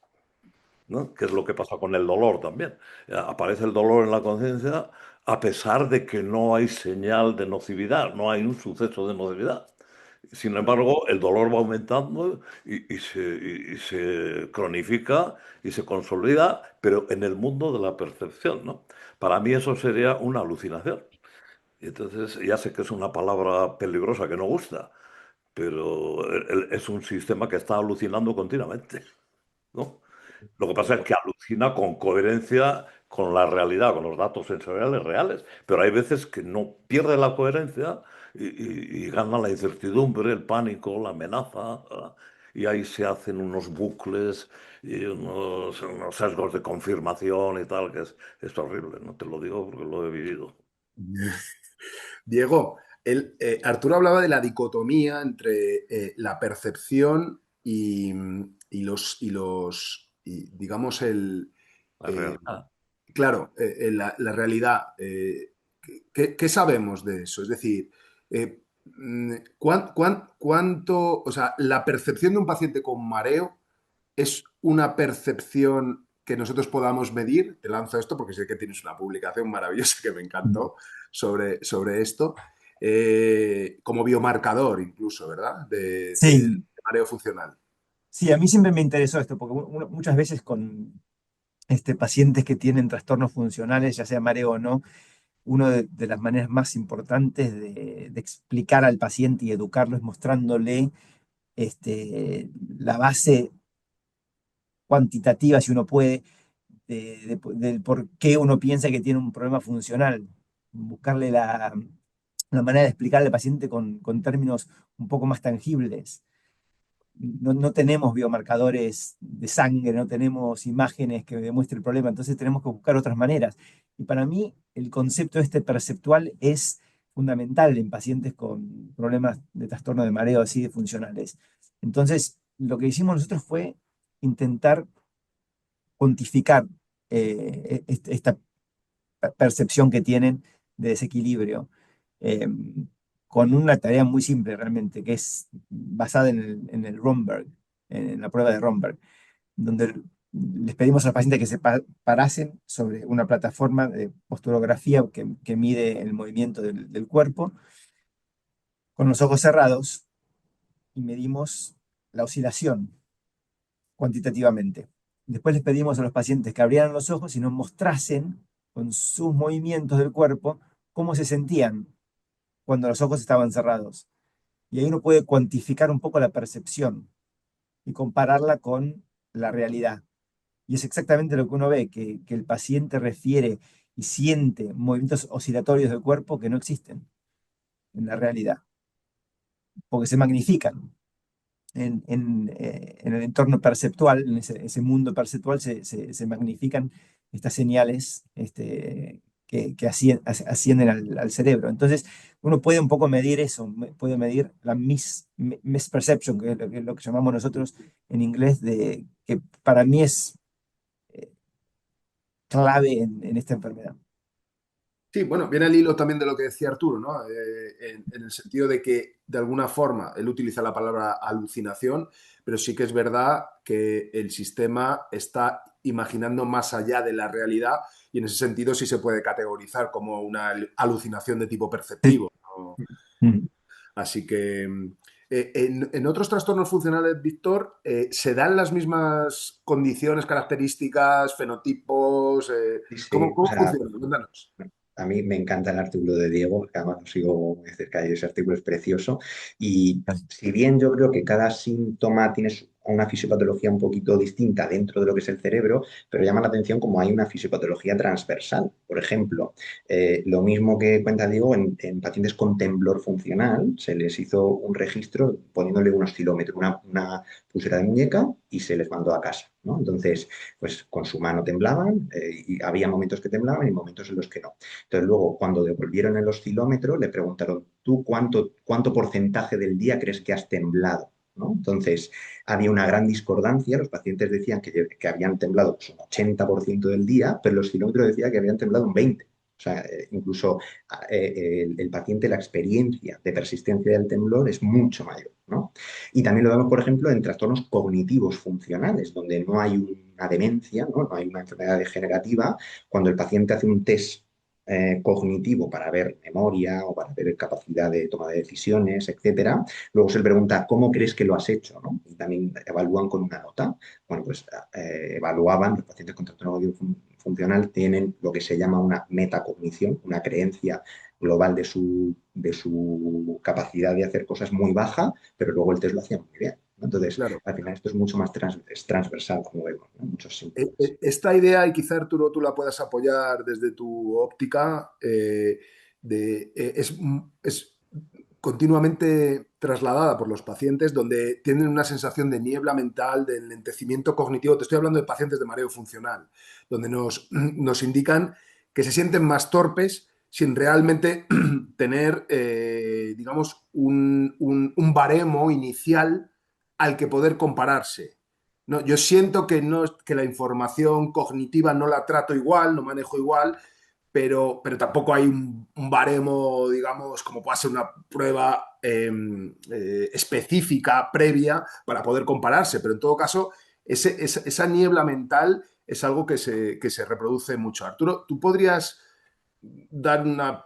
¿no? Que es lo que pasa con el dolor también. Aparece el dolor en la conciencia a pesar de que no hay señal de nocividad, no hay un suceso de nocividad. Sin embargo, el dolor va aumentando y se cronifica y se consolida, pero en el mundo de la percepción, ¿no? Para mí eso sería una alucinación. Y entonces ya sé que es una palabra peligrosa que no gusta, pero es un sistema que está alucinando continuamente, ¿no? Lo que pasa es que alucina con coherencia con la realidad, con los datos sensoriales reales, pero hay veces que no pierde la coherencia y gana la incertidumbre, el pánico, la amenaza, ¿verdad? Y ahí se hacen unos bucles y unos sesgos de confirmación y tal, que es horrible, no te lo digo porque lo he vivido. Diego, Arturo hablaba de la dicotomía entre la percepción digamos, La eh, realidad. claro, la realidad. ¿Qué sabemos de eso? Es decir, ¿cuánto, o sea, la percepción de un paciente con mareo es una percepción que nosotros podamos medir? Te lanzo esto porque sé que tienes una publicación maravillosa que me encantó sobre esto, como biomarcador incluso, ¿verdad? De Sí, mareo funcional. sí, a mí siempre me interesó esto, porque muchas veces con pacientes que tienen trastornos funcionales, ya sea mareo o no, una de las maneras más importantes de explicar al paciente y educarlo es mostrándole la base cuantitativa, si uno puede, del por qué uno piensa que tiene un problema funcional. Buscarle la manera de explicarle al paciente con términos un poco más tangibles. No tenemos biomarcadores de sangre, no tenemos imágenes que demuestren el problema, entonces tenemos que buscar otras maneras. Y para mí el concepto perceptual es fundamental en pacientes con problemas de trastorno de mareo así de funcionales. Entonces, lo que hicimos nosotros fue intentar cuantificar esta percepción que tienen de desequilibrio, eh, con una tarea muy simple realmente, que es basada en el Romberg, en la prueba de Romberg, donde les pedimos a los pacientes que se parasen sobre una plataforma de posturografía que mide el movimiento del cuerpo, con los ojos cerrados, y medimos la oscilación cuantitativamente. Después les pedimos a los pacientes que abrieran los ojos y nos mostrasen con sus movimientos del cuerpo cómo se sentían cuando los ojos estaban cerrados. Y ahí uno puede cuantificar un poco la percepción y compararla con la realidad. Y es exactamente lo que uno ve, que el paciente refiere y siente movimientos oscilatorios del cuerpo que no existen en la realidad, porque se magnifican. En el entorno perceptual, en ese mundo perceptual, se magnifican estas señales que ascienden al cerebro. Entonces, uno puede un poco medir eso, puede medir la misperception, que es lo que llamamos nosotros en inglés, que para mí es clave en esta enfermedad. Sí, bueno, viene al hilo también de lo que decía Arturo, ¿no? En el sentido de que, de alguna forma, él utiliza la palabra alucinación, pero sí que es verdad que el sistema está imaginando más allá de la realidad y en ese sentido sí se puede categorizar como una alucinación de tipo Sí. perceptivo, ¿no? Mm. Así que en otros trastornos funcionales, Víctor, ¿se dan las mismas condiciones, características, fenotipos? Sí, sí, o ¿Cómo sea, funciona? Cuéntanos. a mí me encanta el artículo de Diego, porque además lo sigo muy de cerca y ese artículo es precioso. Y si bien yo creo que cada síntoma tiene una fisiopatología un poquito distinta dentro de lo que es el cerebro, pero llama la atención como hay una fisiopatología transversal. Por ejemplo, lo mismo que cuenta Diego en pacientes con temblor funcional, se les hizo un registro poniéndole un oscilómetro, una pulsera de muñeca y se les mandó a casa, ¿no? Entonces, pues con su mano temblaban, y había momentos que temblaban y momentos en los que no. Entonces, luego, cuando devolvieron el oscilómetro, le preguntaron, ¿tú cuánto porcentaje del día crees que has temblado? ¿No? Entonces, había una gran discordancia. Los pacientes decían que habían temblado pues, un 80% del día, pero el oscilómetro decía que habían temblado un 20%. O sea, incluso el paciente, la experiencia de persistencia del temblor es mucho mayor, ¿no? Y también lo vemos, por ejemplo, en trastornos cognitivos funcionales, donde no hay una demencia, ¿no? No hay una enfermedad degenerativa. Cuando el paciente hace un test cognitivo para ver memoria o para ver capacidad de toma de decisiones, etcétera, luego se le pregunta, ¿cómo crees que lo has hecho? ¿No? Y también evalúan con una nota. Bueno, pues evaluaban, los pacientes con trastorno cognitivo funcional tienen lo que se llama una metacognición, una creencia global de su capacidad de hacer cosas muy baja, pero luego el test lo hacía muy bien, ¿no? Entonces, Claro. al final esto es mucho más es transversal, como vemos, ¿no? Muchos síntomas. Esta idea, y quizá Arturo tú la puedas apoyar desde tu óptica, es continuamente trasladada por los pacientes donde tienen una sensación de niebla mental, de enlentecimiento cognitivo. Te estoy hablando de pacientes de mareo funcional, donde nos indican que se sienten más torpes sin realmente tener, digamos, un baremo inicial al que poder compararse. No, yo siento que, no, que la información cognitiva no la trato igual, no manejo igual, pero tampoco hay un baremo, digamos, como puede ser una prueba específica, previa, para poder compararse. Pero en todo caso, esa niebla mental es algo que se reproduce mucho. Arturo, ¿tú podrías dar una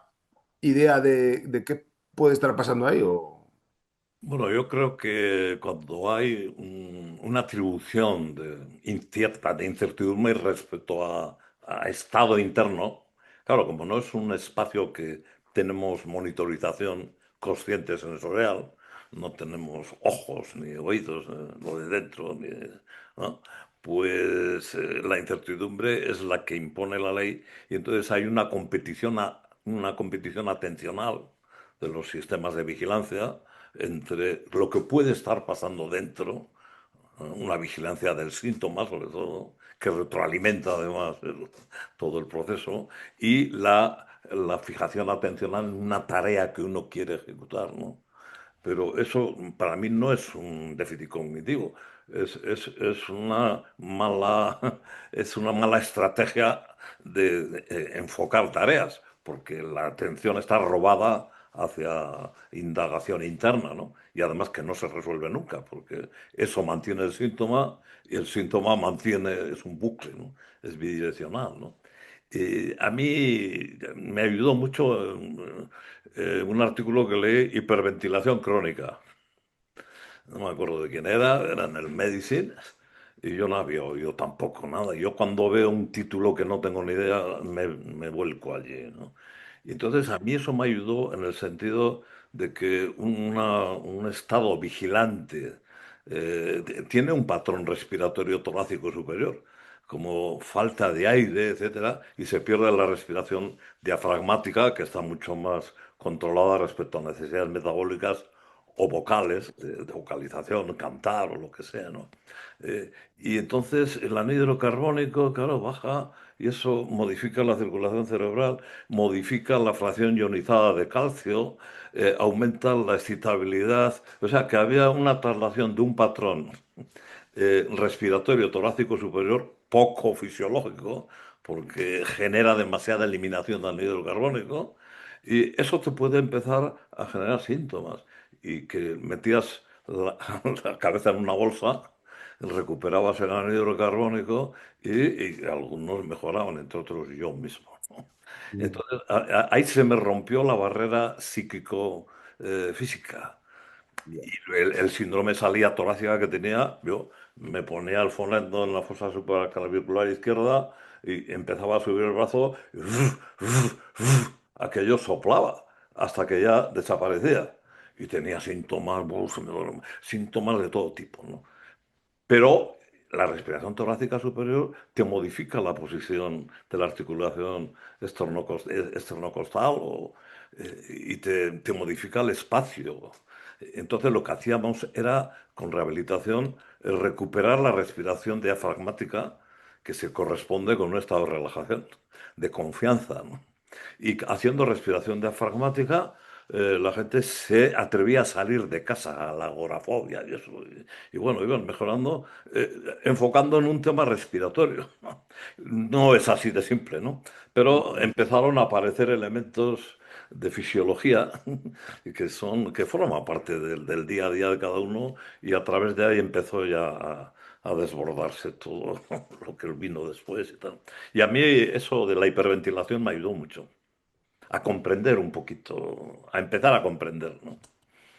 idea de qué puede estar pasando ahí? O... Bueno, yo creo que cuando hay una atribución incierta, de incertidumbre respecto a estado interno, claro, como no es un espacio que tenemos monitorización consciente sensorial, no tenemos ojos ni oídos, lo de dentro, ¿no? Pues la incertidumbre es la que impone la ley y entonces hay una competición atencional de los sistemas de vigilancia entre lo que puede estar pasando dentro, una vigilancia del síntoma, sobre todo, que retroalimenta además todo el proceso, y la fijación atencional en una tarea que uno quiere ejecutar, ¿no? Pero eso para mí no es un déficit cognitivo, es es una mala estrategia de enfocar tareas, porque la atención está robada hacia indagación interna, ¿no? Y además que no se resuelve nunca, porque eso mantiene el síntoma y el síntoma mantiene, es un bucle, ¿no? Es bidireccional, ¿no? A mí me ayudó mucho un artículo que leí, hiperventilación crónica. No me acuerdo de quién era en el Medicine, y yo no había oído tampoco nada. Yo cuando veo un título que no tengo ni idea, me vuelco allí, ¿no? Y entonces a mí eso me ayudó en el sentido de que un estado vigilante tiene un patrón respiratorio torácico superior, como falta de aire, etcétera, y se pierde la respiración diafragmática, que está mucho más controlada respecto a necesidades metabólicas o vocales, de vocalización, cantar o lo que sea, ¿no? Y entonces el anhídrido carbónico, claro, baja y eso modifica la circulación cerebral, modifica la fracción ionizada de calcio, aumenta la excitabilidad, o sea que había una traslación de un patrón respiratorio torácico superior poco fisiológico, porque genera demasiada eliminación de anhídrido carbónico, y eso te puede empezar a generar síntomas. Y que metías la cabeza en una bolsa, recuperabas el anhídrido carbónico y algunos mejoraban, entre otros yo mismo, ¿no? Entonces, ahí se me rompió la barrera psíquico-física. Bien. Y el síndrome salía torácica que tenía, yo me ponía el fonendo en la fosa supraclavicular izquierda y empezaba a subir el brazo y aquello soplaba hasta que ya desaparecía. Y tenía síntomas, síntomas de todo tipo, ¿no? Pero la respiración torácica superior te modifica la posición de la articulación esternocostal y te modifica el espacio. Entonces lo que hacíamos era, con rehabilitación, recuperar la respiración diafragmática que se corresponde con un estado de relajación, de confianza, ¿no? Y haciendo respiración diafragmática, la gente se atrevía a salir de casa, a la agorafobia y eso. Y bueno, iban mejorando, enfocando en un tema respiratorio. No es así de simple, ¿no? Pero empezaron a aparecer elementos de fisiología que forman parte del día a día de cada uno y a través de ahí empezó ya a desbordarse todo lo que vino después y tal. Y a mí eso de la hiperventilación me ayudó mucho a comprender un poquito, a empezar a comprender, ¿no?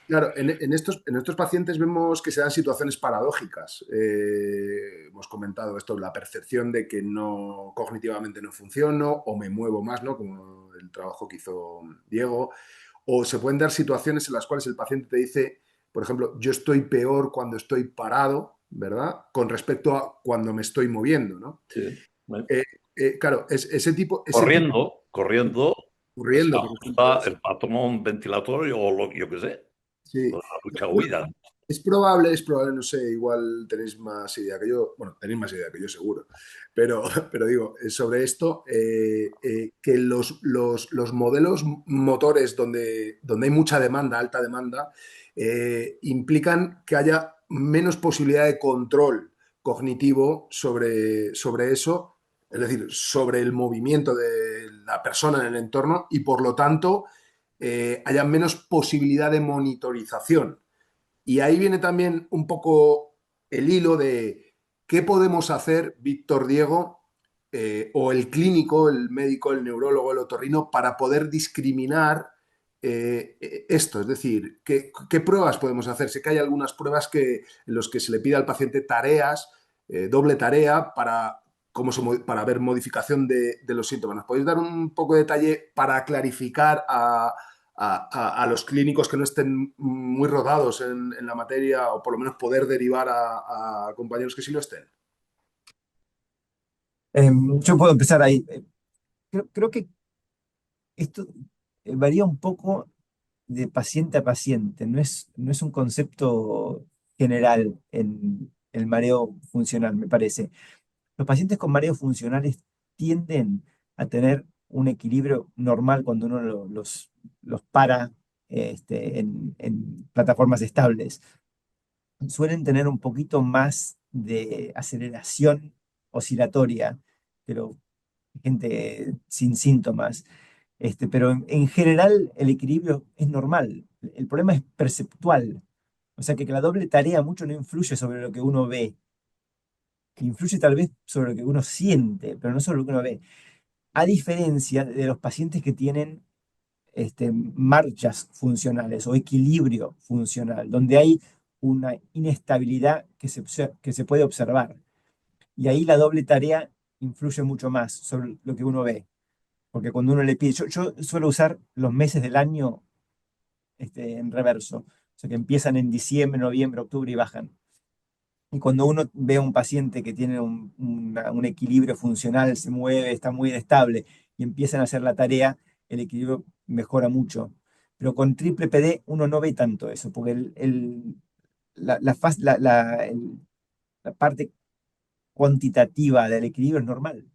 Claro, en estos pacientes vemos que se dan situaciones paradójicas. Hemos comentado esto, la percepción de que no cognitivamente no funciono o me muevo más, ¿no? Como el trabajo que hizo Diego. O se pueden dar situaciones en las cuales el paciente te dice, por ejemplo, yo estoy peor cuando estoy parado, ¿verdad? Con respecto a cuando me estoy moviendo, ¿no? Sí. Bueno, Eh, claro, ese tipo corriendo, se ocurriendo, por ejemplo, ajusta el patrón ventilatorio o yo qué sé, sí. la lucha huida. Es probable, no sé, igual tenéis más idea que yo, bueno, tenéis más idea que yo seguro, pero, pero digo, sobre esto, que los modelos motores donde hay mucha demanda, alta demanda, implican que haya menos posibilidad de control cognitivo sobre eso, es decir, sobre el movimiento de la persona en el entorno y por lo tanto haya menos posibilidad de monitorización. Y ahí viene también un poco el hilo de qué podemos hacer, Víctor Diego, o el clínico, el médico, el neurólogo, el otorrino, para poder discriminar esto. Es decir, ¿qué pruebas podemos hacer? Sé que hay algunas pruebas en las que se le pide al paciente tareas, doble tarea, para ver modificación de los síntomas. ¿Nos podéis dar un poco de detalle para clarificar a los clínicos que no estén muy rodados en la materia o por lo menos poder derivar a compañeros que sí lo estén? Yo puedo empezar ahí. Creo que esto varía un poco de paciente a paciente, no es un concepto general en el mareo funcional, me parece. Los pacientes con mareos funcionales tienden a tener un equilibrio normal cuando uno los para en plataformas estables. Suelen tener un poquito más de aceleración oscilatoria, pero gente sin síntomas. Pero en general el equilibrio es normal. El problema es perceptual. O sea que la doble tarea mucho no influye sobre lo que uno ve. Influye tal vez sobre lo que uno siente, pero no sobre lo que uno ve. A diferencia de los pacientes que tienen marchas funcionales o equilibrio funcional, donde hay una inestabilidad que se puede observar. Y ahí la doble tarea influye mucho más sobre lo que uno ve. Porque cuando uno le pide, yo suelo usar los meses del año en reverso, o sea que empiezan en diciembre, noviembre, octubre y bajan. Y cuando uno ve a un paciente que tiene un equilibrio funcional, se mueve, está muy estable y empiezan a hacer la tarea, el equilibrio mejora mucho. Pero con triple PD uno no ve tanto eso, porque la parte cuantitativa del equilibrio es normal.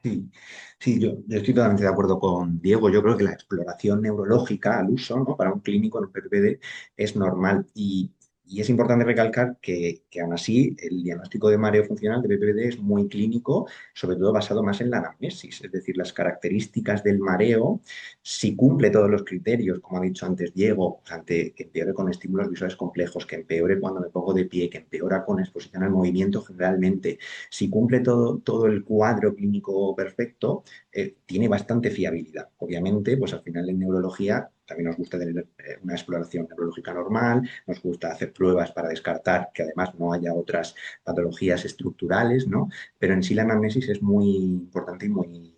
Sí, sí, yo estoy totalmente de acuerdo con Diego. Yo creo que la exploración neurológica al uso, ¿no? Para un clínico en un PPD es normal y es importante recalcar que aún así el diagnóstico de mareo funcional de PPD es muy clínico, sobre todo basado más en la anamnesis, es decir, las características del mareo, si cumple todos los criterios, como ha dicho antes Diego, o sea, que empeore con estímulos visuales complejos, que empeore cuando me pongo de pie, que empeora con exposición al movimiento generalmente, si cumple todo el cuadro clínico perfecto, tiene bastante fiabilidad. Obviamente, pues al final en neurología también nos gusta tener una exploración neurológica normal, nos gusta hacer pruebas para descartar que además no haya otras patologías estructurales, ¿no? Pero en sí la anamnesis es muy importante y muy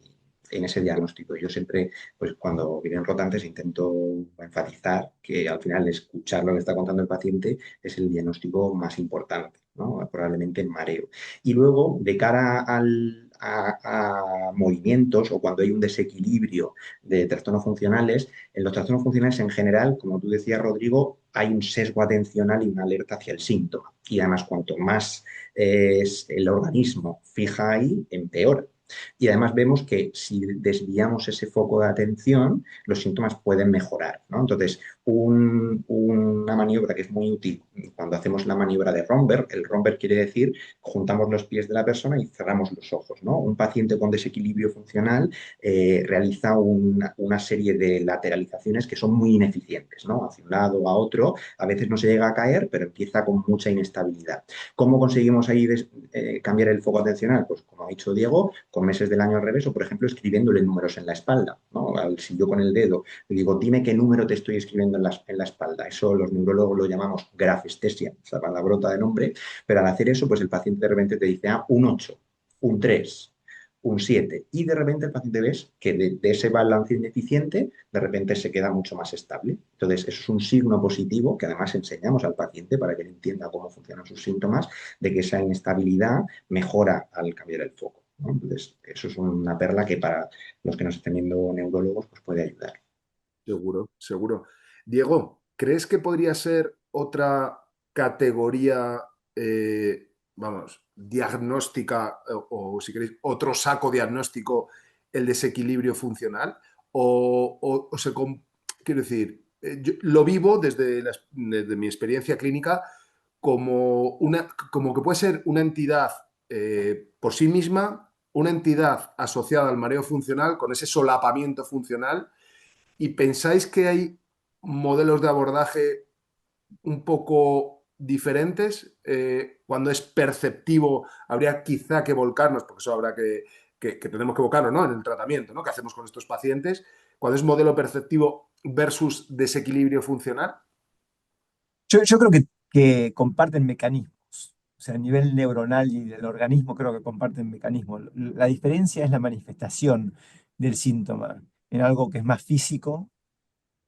en ese diagnóstico. Yo siempre, pues cuando vienen rotantes, intento enfatizar que al final escuchar lo que está contando el paciente es el diagnóstico más importante, ¿no? Probablemente el mareo. Y luego, de cara a movimientos o cuando hay un desequilibrio de trastornos funcionales, en los trastornos funcionales en general, como tú decías, Rodrigo, hay un sesgo atencional y una alerta hacia el síntoma. Y además, cuanto más el organismo fija ahí, empeora. Y además vemos que si desviamos ese foco de atención, los síntomas pueden mejorar, ¿no? Entonces, una maniobra que es muy útil cuando hacemos la maniobra de Romberg, el Romberg quiere decir juntamos los pies de la persona y cerramos los ojos, ¿no? Un paciente con desequilibrio funcional realiza una serie de lateralizaciones que son muy ineficientes, ¿no? Hacia un lado o a otro, a veces no se llega a caer, pero empieza con mucha inestabilidad. ¿Cómo conseguimos ahí cambiar el foco atencional? Pues como ha dicho Diego, con meses del año al revés o, por ejemplo, escribiéndole números en la espalda, ¿no? Si yo con el dedo le digo, dime qué número te estoy escribiendo en la espalda. Eso los neurólogos lo llamamos grafestesia, esa palabrota de nombre, pero al hacer eso, pues el paciente de repente te dice, un 8, un 3, un 7, y de repente el paciente ves que de ese balance ineficiente, de repente se queda mucho más estable. Entonces, eso es un signo positivo que además enseñamos al paciente para que él entienda cómo funcionan sus síntomas, de que esa inestabilidad mejora al cambiar el foco, ¿no? Entonces, eso es una perla que para los que nos estén viendo neurólogos, pues puede ayudar. Seguro, seguro. Diego, ¿crees que podría ser otra categoría, vamos, diagnóstica o, si queréis, otro saco diagnóstico, el desequilibrio funcional? Quiero decir, yo lo vivo desde mi experiencia clínica como que puede ser una entidad por sí misma, una entidad asociada al mareo funcional con ese solapamiento funcional. ¿Y pensáis que hay modelos de abordaje un poco diferentes? Cuando es perceptivo, habría quizá que volcarnos, porque eso habrá que tenemos que volcarnos, ¿no? En el tratamiento, ¿no? ¿Qué hacemos con estos pacientes? Cuando es modelo perceptivo versus desequilibrio funcional. Yo creo que comparten mecanismos. O sea, a nivel neuronal y del organismo creo que comparten mecanismos. La diferencia es la manifestación del síntoma en algo que es más físico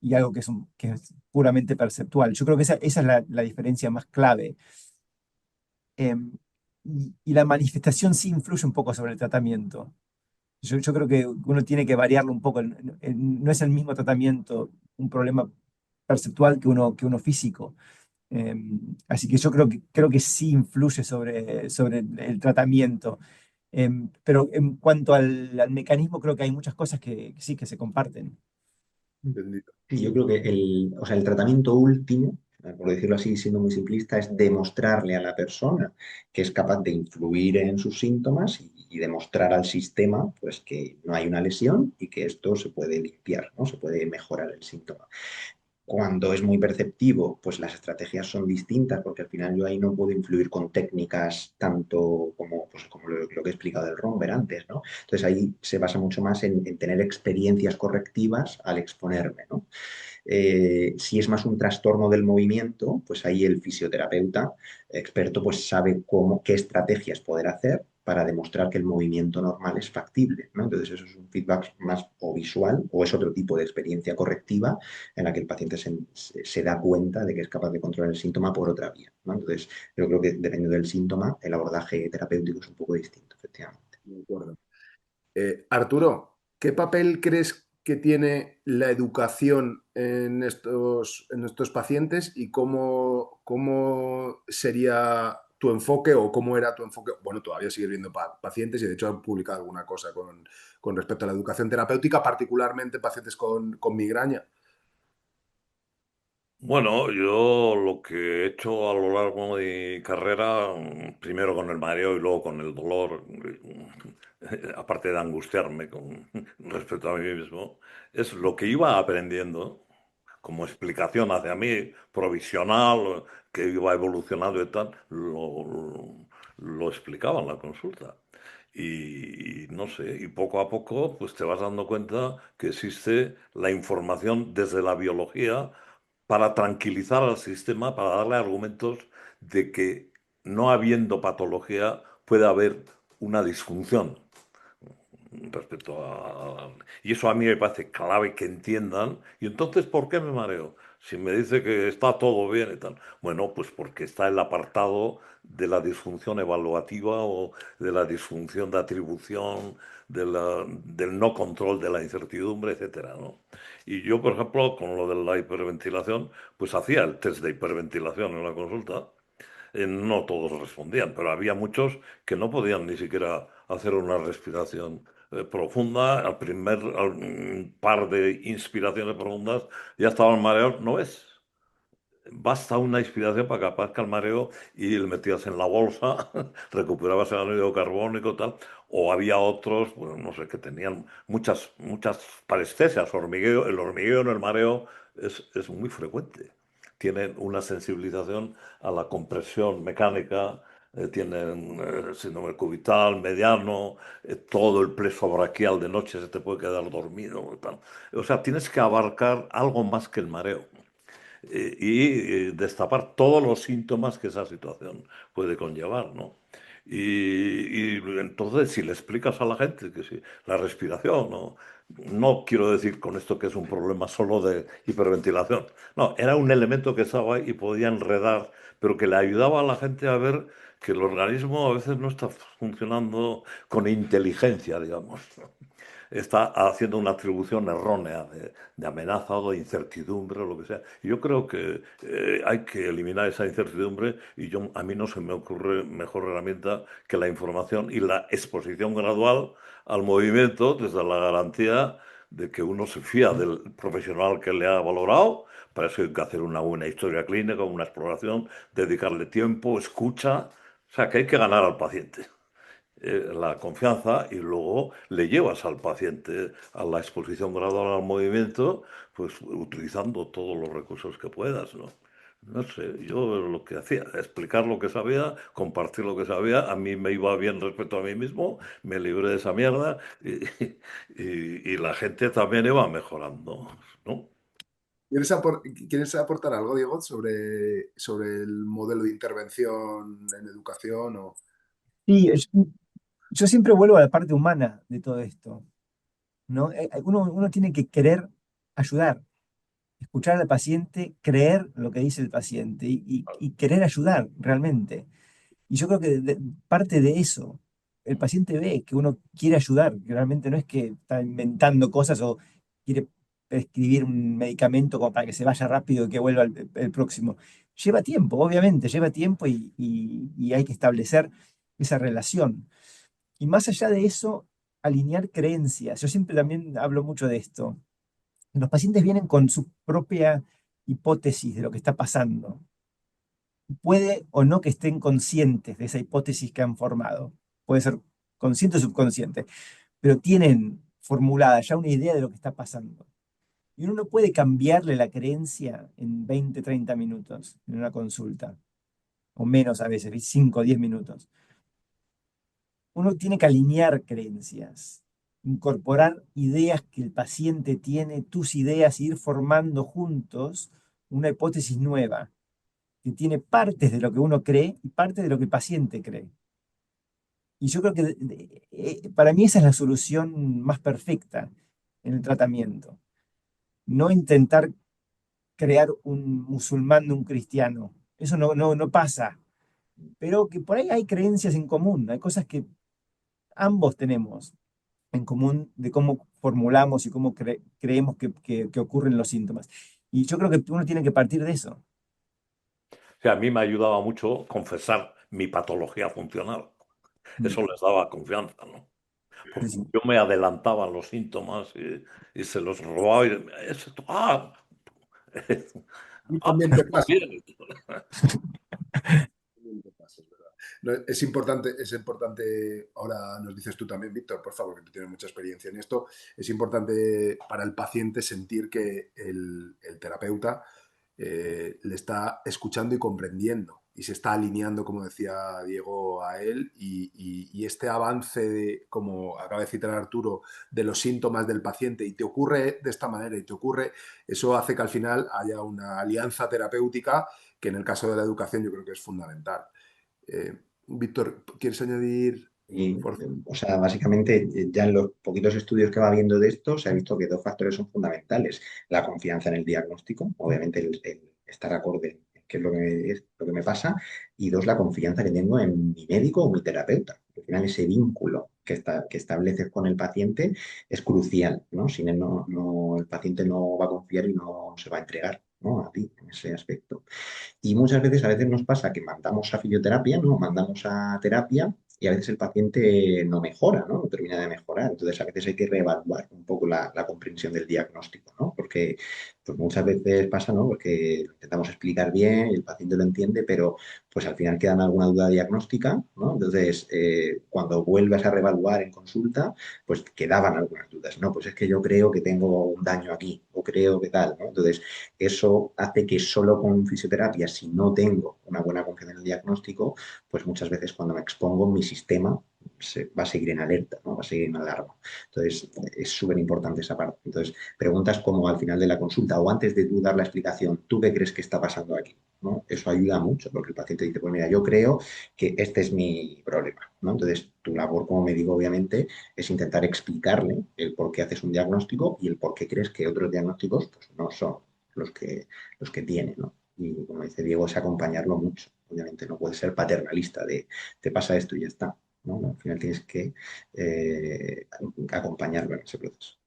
y algo que es puramente perceptual. Yo creo que esa es la diferencia más clave. Y la manifestación sí influye un poco sobre el tratamiento. Yo creo que uno tiene que variarlo un poco. No es el mismo tratamiento, un problema perceptual que uno físico. Eh, Así que yo creo que sí influye sobre el tratamiento. Pero en cuanto al mecanismo, creo que hay muchas cosas que sí que se comparten. Entendido. Sí, yo creo que o sea, el tratamiento último, por decirlo así, siendo muy simplista, es demostrarle a la persona que es capaz de influir en sus síntomas y demostrar al sistema pues, que no hay una lesión y que esto se puede limpiar, ¿no? Se puede mejorar el síntoma. Cuando es muy perceptivo, pues las estrategias son distintas, porque al final yo ahí no puedo influir con técnicas tanto como, pues, como lo que he explicado del romper antes, ¿no? Entonces ahí se basa mucho más en tener experiencias correctivas al exponerme, ¿no? Si es más un trastorno del movimiento, pues ahí el fisioterapeuta experto pues sabe qué estrategias poder hacer para demostrar que el movimiento normal es factible, ¿no? Entonces eso es un feedback más o visual o es otro tipo de experiencia correctiva en la que el paciente se da cuenta de que es capaz de controlar el síntoma por otra vía, ¿no? Entonces yo creo que dependiendo del síntoma el abordaje terapéutico es un poco distinto, efectivamente. De acuerdo. Arturo, ¿qué papel crees que tiene la educación en estos pacientes y cómo sería tu enfoque o cómo era tu enfoque? Bueno, todavía sigues viendo pacientes y de hecho han publicado alguna cosa con respecto a la educación terapéutica, particularmente pacientes con migraña. Bueno, yo lo que he hecho a lo largo de mi carrera, primero con el mareo y luego con el dolor, aparte de angustiarme respecto a mí mismo, es lo que iba aprendiendo como explicación hacia mí, provisional, que iba evolucionando y tal, lo explicaba en la consulta. Y no sé, y poco a poco pues te vas dando cuenta que existe la información desde la biología para tranquilizar al sistema, para darle argumentos de que no habiendo patología puede haber una disfunción respecto Y eso a mí me parece clave que entiendan. Y entonces, ¿por qué me mareo? Si me dice que está todo bien y tal. Bueno, pues porque está el apartado de la disfunción evaluativa o de la disfunción de atribución, del no control de la incertidumbre, etcétera, ¿no? Y yo, por ejemplo, con lo de la hiperventilación, pues hacía el test de hiperventilación en la consulta. No todos respondían, pero había muchos que no podían ni siquiera hacer una respiración profunda. Al par de inspiraciones profundas ya estaba el mareo, ¿no ves? Basta una inspiración para que aparezca el mareo y le metías en la bolsa, recuperabas el anhídrido carbónico, tal. O había otros, bueno, no sé, que tenían muchas parestesias, hormigueo. El hormigueo en el mareo es muy frecuente. Tienen una sensibilización a la compresión mecánica, tienen síndrome cubital, mediano, todo el plexo braquial de noche se te puede quedar dormido, tal. O sea, tienes que abarcar algo más que el mareo y destapar todos los síntomas que esa situación puede conllevar, ¿no? Y entonces, si le explicas a la gente que sí, la respiración, ¿no? No quiero decir con esto que es un problema solo de hiperventilación. No, era un elemento que estaba ahí y podía enredar, pero que le ayudaba a la gente a ver que el organismo a veces no está funcionando con inteligencia, digamos, ¿no? Está haciendo una atribución errónea de amenaza o de incertidumbre o lo que sea. Y yo creo que hay que eliminar esa incertidumbre y a mí no se me ocurre mejor herramienta que la información y la exposición gradual al movimiento desde la garantía de que uno se fía del profesional que le ha valorado. Para eso hay que hacer una buena historia clínica, una exploración, dedicarle tiempo, escucha. O sea, que hay que ganar al paciente la confianza y luego le llevas al paciente a la exposición gradual al movimiento, pues utilizando todos los recursos que puedas, ¿no? No sé, yo lo que hacía, explicar lo que sabía, compartir lo que sabía, a mí me iba bien respecto a mí mismo, me libré de esa mierda y la gente también iba mejorando, ¿no? ¿Quieres aportar algo, Diego, sobre el modelo de intervención en educación? Sí, yo siempre vuelvo a la parte humana de todo esto, ¿no? Uno tiene que querer ayudar, escuchar al paciente, creer lo que dice el paciente y querer ayudar realmente. Y yo creo que parte de eso, el paciente ve que uno quiere ayudar, que realmente no es que está inventando cosas o quiere prescribir un medicamento como para que se vaya rápido y que vuelva el próximo. Lleva tiempo, obviamente, lleva tiempo y hay que establecer esa relación. Y más allá de eso, alinear creencias. Yo siempre también hablo mucho de esto. Los pacientes vienen con su propia hipótesis de lo que está pasando. Puede o no que estén conscientes de esa hipótesis que han formado. Puede ser consciente o subconsciente, pero tienen formulada ya una idea de lo que está pasando. Y uno no puede cambiarle la creencia en 20, 30 minutos en una consulta, o menos a veces, 5 o 10 minutos. Uno tiene que alinear creencias, incorporar ideas que el paciente tiene, tus ideas, e ir formando juntos una hipótesis nueva, que tiene partes de lo que uno cree y partes de lo que el paciente cree. Y yo creo que para mí esa es la solución más perfecta en el tratamiento. No intentar crear un musulmán de un cristiano. Eso no pasa. Pero que por ahí hay creencias en común, hay cosas que ambos tenemos en común de cómo formulamos y cómo creemos que ocurren los síntomas. Y yo creo que uno tiene que partir de eso. O sea, a mí me ayudaba mucho confesar mi patología funcional. Mm. Eso les daba confianza, ¿no? Sí, Porque sí. yo me adelantaba a los síntomas y se los robaba y Y también te pues pasa. bien. También te pasa, es verdad. No, es importante, ahora nos dices tú también, Víctor, por favor, que tú tienes mucha experiencia en esto, es importante para el paciente sentir que el terapeuta le está escuchando y comprendiendo y se está alineando, como decía Diego, a él y este avance, como acaba de citar Arturo, de los síntomas del paciente y te ocurre de esta manera y te ocurre, eso hace que al final haya una alianza terapéutica que en el caso de la educación yo creo que es fundamental. Eh, Víctor, ¿quieres añadir? Y, Por... o sea, básicamente ya en los poquitos estudios que va viendo de esto se ha visto que dos factores son fundamentales. La confianza en el diagnóstico, obviamente el estar acorde en qué es lo que me pasa, y dos, la confianza que tengo en mi médico o mi terapeuta. Al final ese vínculo que estableces con el paciente es crucial, ¿no? Sin él el paciente no va a confiar y no se va a entregar, ¿no? A ti en ese aspecto. Y muchas veces, a veces nos pasa que mandamos a fisioterapia, ¿no? Mandamos a terapia y a veces el paciente no mejora, ¿no? No termina de mejorar. Entonces, a veces hay que reevaluar un poco la comprensión del diagnóstico, ¿no? Porque pues muchas veces pasa, ¿no? Porque lo intentamos explicar bien, el paciente lo entiende, pero pues al final quedan alguna duda diagnóstica, ¿no? Entonces, cuando vuelves a reevaluar en consulta, pues quedaban algunas dudas, ¿no? Pues es que yo creo que tengo un daño aquí, o creo que tal, ¿no? Entonces, eso hace que solo con fisioterapia, si no tengo una buena confianza en el diagnóstico, pues muchas veces cuando me expongo, mi sistema va a seguir en alerta, ¿no? Va a seguir en alarma. Entonces, es súper importante esa parte. Entonces, preguntas como al final de la consulta o antes de tú dar la explicación, ¿tú qué crees que está pasando aquí? ¿No? Eso ayuda mucho porque el paciente dice, pues mira, yo creo que este es mi problema, ¿no? Entonces, tu labor como médico, obviamente, es intentar explicarle el por qué haces un diagnóstico y el por qué crees que otros diagnósticos pues, no son los que tiene, ¿no? Y como dice Diego, es acompañarlo mucho. Obviamente no puede ser paternalista de te pasa esto y ya está, ¿no? Al final tienes que acompañarlo en ese proceso.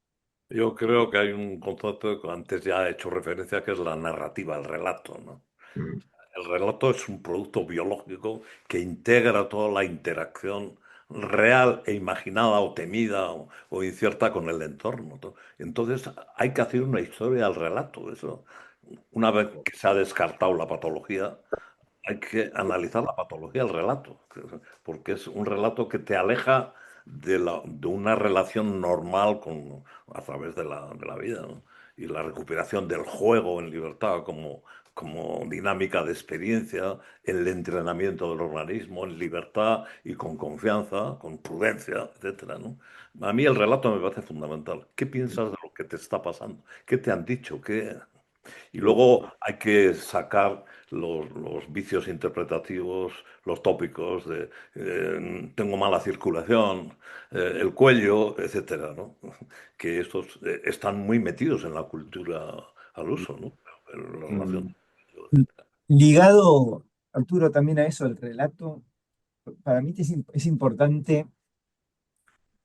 Yo creo que hay un concepto que antes ya he hecho referencia, que es la narrativa, el relato, ¿no? Mm, El relato es un producto biológico que integra toda la interacción real e imaginada o temida o incierta con el entorno, ¿no? Entonces hay que hacer una historia al relato. Eso. Una vez que se ha descartado la patología, hay que analizar la patología del relato, porque es un relato que te aleja de una relación normal a través de la vida, ¿no? Y la recuperación del juego en libertad como dinámica de experiencia, el entrenamiento del organismo en libertad y con confianza, con prudencia, etcétera, ¿no? A mí el relato me parece fundamental. ¿Qué piensas de lo que te está pasando? ¿Qué te han dicho? Y luego hay que sacar los vicios interpretativos, los tópicos de tengo mala circulación, el cuello, etcétera, ¿no? Que estos están muy metidos en la cultura al uso, ¿no? En la relación. Mm. Ligado, Arturo, también a eso, el relato, para mí es importante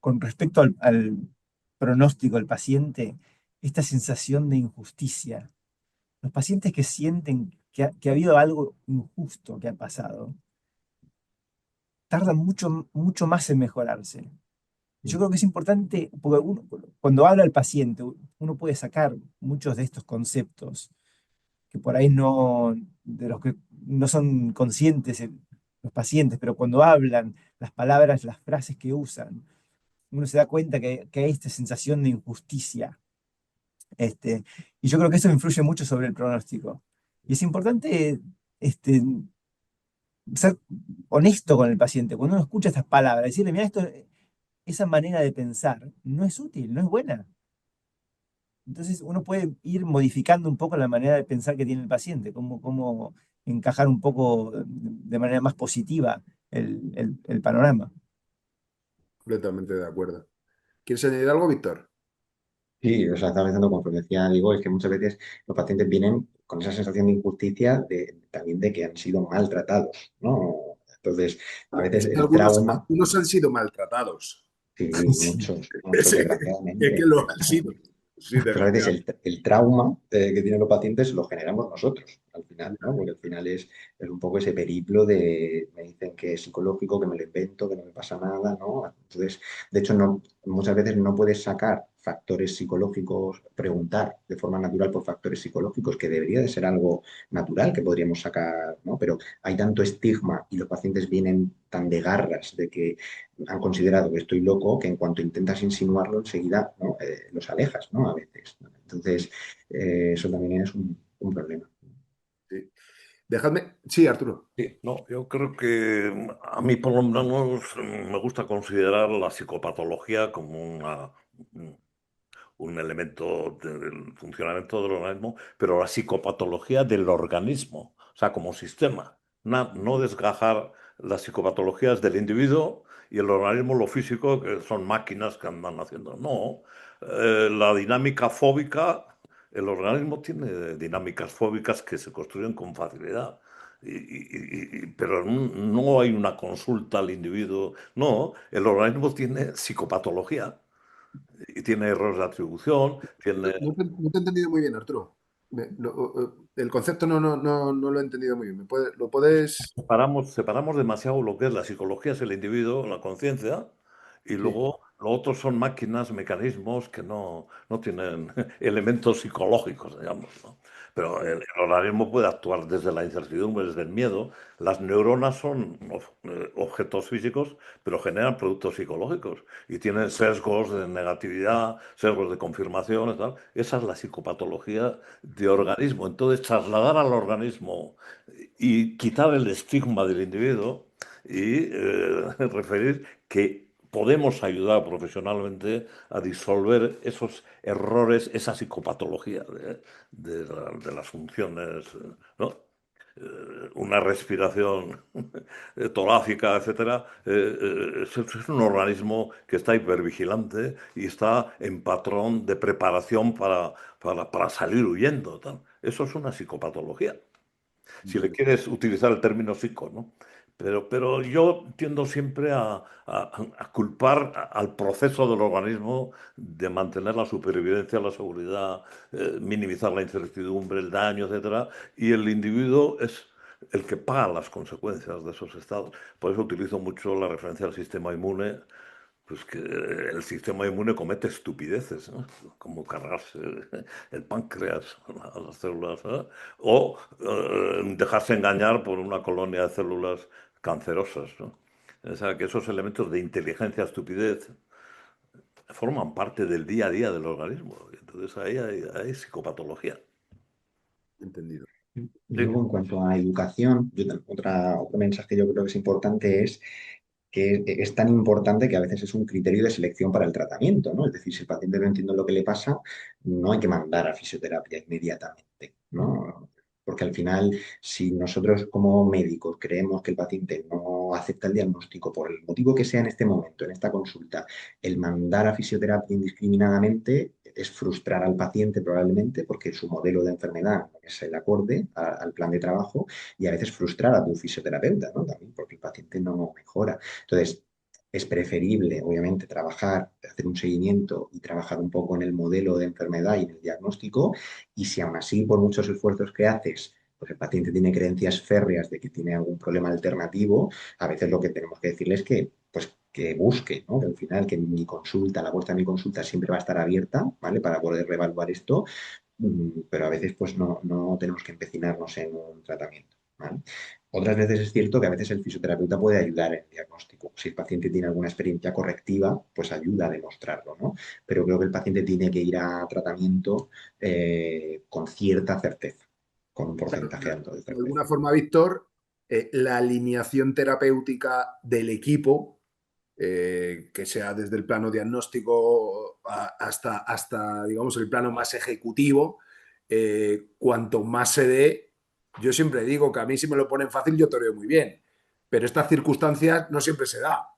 con respecto al pronóstico del paciente, esta sensación de injusticia. Los pacientes que sienten que ha habido algo injusto que ha pasado, tardan mucho más en mejorarse. Yo creo que es importante, porque cuando habla el paciente, uno puede sacar muchos de estos conceptos que por ahí no, de los que no son conscientes los pacientes, pero cuando hablan, las palabras, las frases que usan, uno se da cuenta que hay esta sensación de injusticia. Este, y yo creo que eso influye mucho sobre el pronóstico. Y es importante este, ser honesto con el paciente. Cuando uno escucha estas palabras, decirle, mira, esa manera de pensar no es útil, no es buena. Entonces uno puede ir modificando un poco la manera de pensar que tiene el paciente, cómo encajar un poco de manera más positiva el panorama. Completamente de acuerdo. ¿Quieres añadir algo, Víctor? Sí, o sea, estaba pensando, como decía, digo, es que muchas veces los pacientes vienen con esa sensación de injusticia también de que han sido maltratados, ¿no? Entonces, a Es veces que el trauma, algunos han sido maltratados. sí, Sí. muchos, Es que desgraciadamente, lo han sido. desgraciadamente. Sí, Pero a veces desgraciadamente. el trauma que tienen los pacientes lo generamos nosotros al final, ¿no? Porque al final es un poco ese periplo de me dicen que es psicológico, que me lo invento, que no me pasa nada, ¿no? Entonces, de hecho, no, muchas veces no puedes sacar factores psicológicos, preguntar de forma natural por factores psicológicos, que debería de ser algo natural que podríamos sacar, ¿no? Pero hay tanto estigma y los pacientes vienen tan de garras de que han considerado que estoy loco, que en cuanto intentas insinuarlo, enseguida, ¿no? Los alejas, ¿no? A veces, ¿no? Entonces, eso también es un problema. Sí. Dejadme. Sí, Arturo. Sí, no, yo creo que a mí por lo menos me gusta considerar la psicopatología como un elemento del funcionamiento del organismo, pero la psicopatología del organismo, o sea, como sistema. No desgajar las psicopatologías del individuo y el organismo, lo físico, que son máquinas que andan haciendo. No, la dinámica fóbica, el organismo tiene dinámicas fóbicas que se construyen con facilidad. Pero no hay una consulta al individuo. No, el organismo tiene psicopatología y tiene errores de atribución, tiene... No te he entendido muy bien, Arturo. El concepto no lo he entendido muy bien. ¿Lo puedes...? Separamos demasiado lo que es la psicología, es el individuo, la conciencia, y Sí. luego lo otro son máquinas, mecanismos que no tienen elementos psicológicos, digamos, ¿no? Pero Sí. el organismo puede actuar desde la incertidumbre, desde el miedo. Las neuronas son objetos físicos, pero generan productos psicológicos y tienen sesgos de negatividad, sesgos de confirmación y tal. Esa es la psicopatología de organismo. Entonces, trasladar al organismo y quitar el estigma del individuo y referir que podemos ayudar profesionalmente a disolver esos errores, esa psicopatología de las funciones, ¿no? Una respiración torácica, etcétera, es un organismo que está hipervigilante y está en patrón de preparación para salir huyendo, tal. Eso es una psicopatología, si le quieres utilizar el término psico, ¿no? Pero yo tiendo siempre a culpar al proceso del organismo de mantener la supervivencia, la seguridad, minimizar la incertidumbre, el daño, etcétera, y el individuo es el que paga las consecuencias de esos estados. Por eso utilizo mucho la referencia al sistema inmune, pues que el sistema inmune comete estupideces, ¿no? Como cargarse el páncreas a las células, ¿no? O dejarse engañar por una colonia de células cancerosas, ¿no? O sea, que esos elementos de inteligencia, estupidez, forman parte del día a día del organismo. Entonces ahí hay psicopatología. Entendido. Y Sí. luego, en cuanto a educación, otro mensaje que yo creo que es importante es que es tan importante que a veces es un criterio de selección para el tratamiento, ¿no? Es decir, si el paciente no entiende lo que le pasa, no hay que mandar a fisioterapia inmediatamente, ¿no? Porque al final, si nosotros como médicos creemos que el paciente no acepta el diagnóstico por el motivo que sea en este momento, en esta consulta, el mandar a fisioterapia indiscriminadamente es frustrar al paciente probablemente porque su modelo de enfermedad no es el acorde al plan de trabajo y a veces frustrar a tu fisioterapeuta, ¿no? También porque el paciente no mejora. Entonces, es preferible, obviamente, trabajar, hacer un seguimiento y trabajar un poco en el modelo de enfermedad y en el diagnóstico. Y si aún así, por muchos esfuerzos que haces, pues el paciente tiene creencias férreas de que tiene algún problema alternativo, a veces lo que tenemos que decirle es que, pues, que busque, ¿no? Que al final, que mi consulta, la puerta de mi consulta siempre va a estar abierta, ¿vale? Para poder reevaluar esto, pero a veces pues no tenemos que empecinarnos en un tratamiento, ¿vale? Otras veces es cierto que a veces el fisioterapeuta puede ayudar en el diagnóstico. Si el paciente tiene alguna experiencia correctiva, pues ayuda a demostrarlo, ¿no? Pero creo que el paciente tiene que ir a tratamiento con cierta certeza, con un Claro, porcentaje alto de de certeza. alguna forma, Víctor, la alineación terapéutica del equipo, que sea desde el plano diagnóstico hasta, digamos, el plano más ejecutivo, cuanto más se dé, yo siempre digo que a mí si me lo ponen fácil yo toreo muy bien, pero estas circunstancias no siempre se da.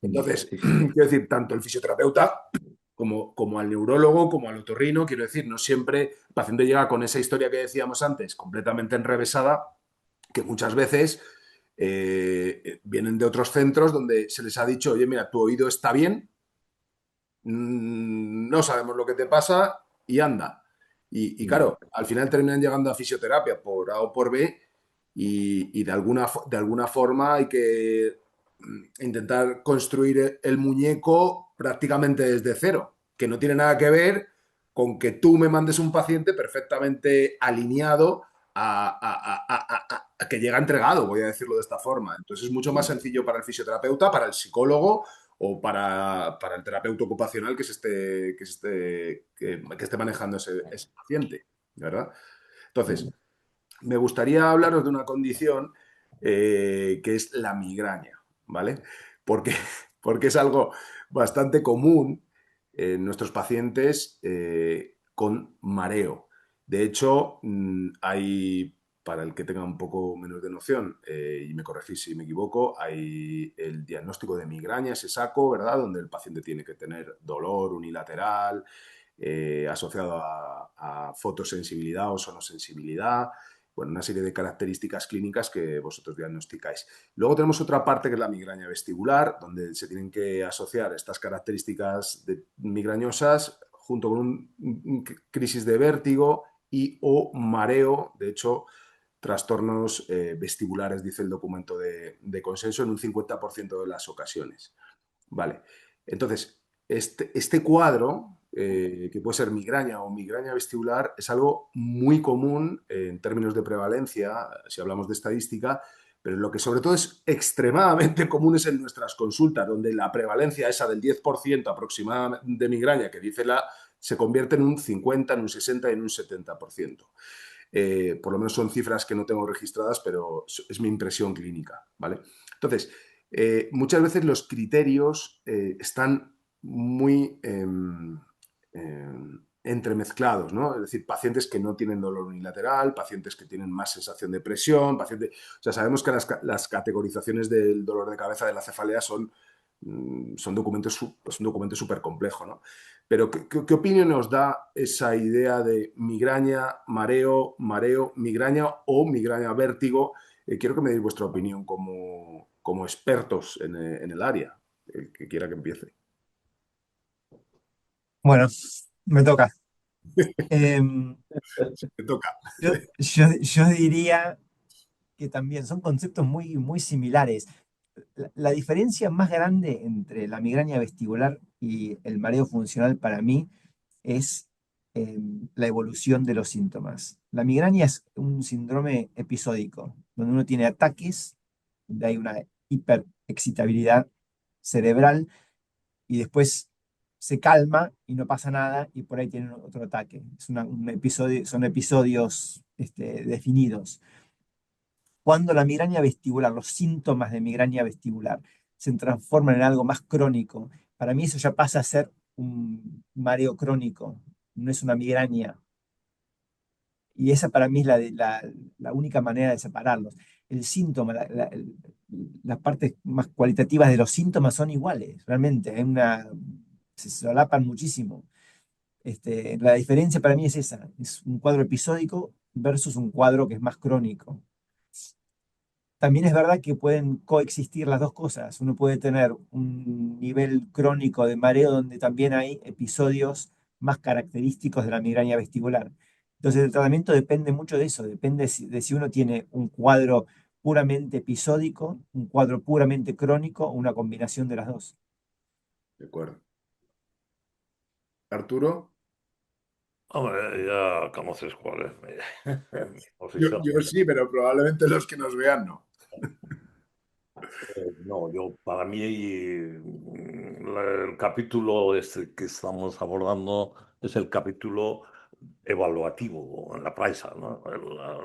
Entonces, Sí, sí. quiero decir, tanto el fisioterapeuta como al neurólogo, como al otorrino, quiero decir, no siempre el paciente llega con esa historia que decíamos antes, completamente enrevesada, que muchas veces vienen de otros centros donde se les ha dicho, oye, mira, tu oído está bien, no sabemos lo que te pasa y anda. Y claro, al final terminan llegando a fisioterapia por A o por B y de alguna forma hay que intentar construir el muñeco prácticamente desde cero, que no tiene nada que ver con que tú me mandes un paciente perfectamente alineado a que llega entregado, voy a decirlo de esta forma. Entonces es mucho más sencillo para el fisioterapeuta, para el psicólogo o para el terapeuta ocupacional que esté manejando ese paciente, ¿verdad? Entonces, me gustaría hablaros de una condición que es la migraña, ¿vale? Porque, porque es algo bastante común en nuestros pacientes con mareo. De hecho, hay, para el que tenga un poco menos de noción, y me corregís si me equivoco, hay el diagnóstico de migraña, ese saco, ¿verdad? Donde el paciente tiene que tener dolor unilateral asociado a fotosensibilidad o sonosensibilidad, bueno, una serie de características clínicas que vosotros diagnosticáis. Luego tenemos otra parte que es la migraña vestibular, donde se tienen que asociar estas características migrañosas junto con un crisis de vértigo y o mareo, de hecho, trastornos vestibulares, dice el documento de consenso, en un 50% de las ocasiones. Vale. Entonces, este cuadro, que puede ser migraña o migraña vestibular, es algo muy común en términos de prevalencia, si hablamos de estadística, pero lo que sobre todo es extremadamente común es en nuestras consultas, donde la prevalencia esa del 10% aproximadamente de migraña que dice se convierte en un 50, en un 60 y en un 70%. Por lo menos son cifras que no tengo registradas, pero es mi impresión clínica, ¿vale? Entonces, muchas veces los criterios están muy entremezclados, ¿no? Es decir, pacientes que no tienen dolor unilateral, pacientes que tienen más sensación de presión, pacientes... O sea, sabemos que las categorizaciones del dolor de cabeza, de la cefalea, son documentos, es un documento súper complejo, ¿no? Pero, ¿qué opinión nos da esa idea de migraña, mareo, migraña o migraña vértigo? Quiero que me deis vuestra opinión como expertos en el área, el que quiera que empiece. Bueno, me toca. Em, Te toca. yo diría que también son conceptos muy, muy similares. La diferencia más grande entre la migraña vestibular y el mareo funcional para mí es la evolución de los síntomas. La migraña es un síndrome episódico, donde uno tiene ataques, donde hay una hiperexcitabilidad cerebral y después se calma y no pasa nada y por ahí tienen otro ataque. Un episodio, son episodios definidos. Cuando la migraña vestibular, los síntomas de migraña vestibular se transforman en algo más crónico, para mí eso ya pasa a ser un mareo crónico, no es una migraña. Y esa para mí es la única manera de separarlos. El síntoma, las partes más cualitativas de los síntomas son iguales, realmente. Se solapan muchísimo. La diferencia para mí es esa, es un cuadro episódico versus un cuadro que es más crónico. También es verdad que pueden coexistir las dos cosas. Uno puede tener un nivel crónico de mareo donde también hay episodios más característicos de la migraña vestibular. Entonces el tratamiento depende mucho de eso, depende de si uno tiene un cuadro puramente episódico, un cuadro puramente crónico o una combinación de las dos. De acuerdo. Arturo. Hombre, ya conoces cuál es mi Yo, posición. yo sí, pero probablemente los que nos vean no. No, para mí el capítulo este que estamos abordando es el capítulo evaluativo en la Price, ¿no?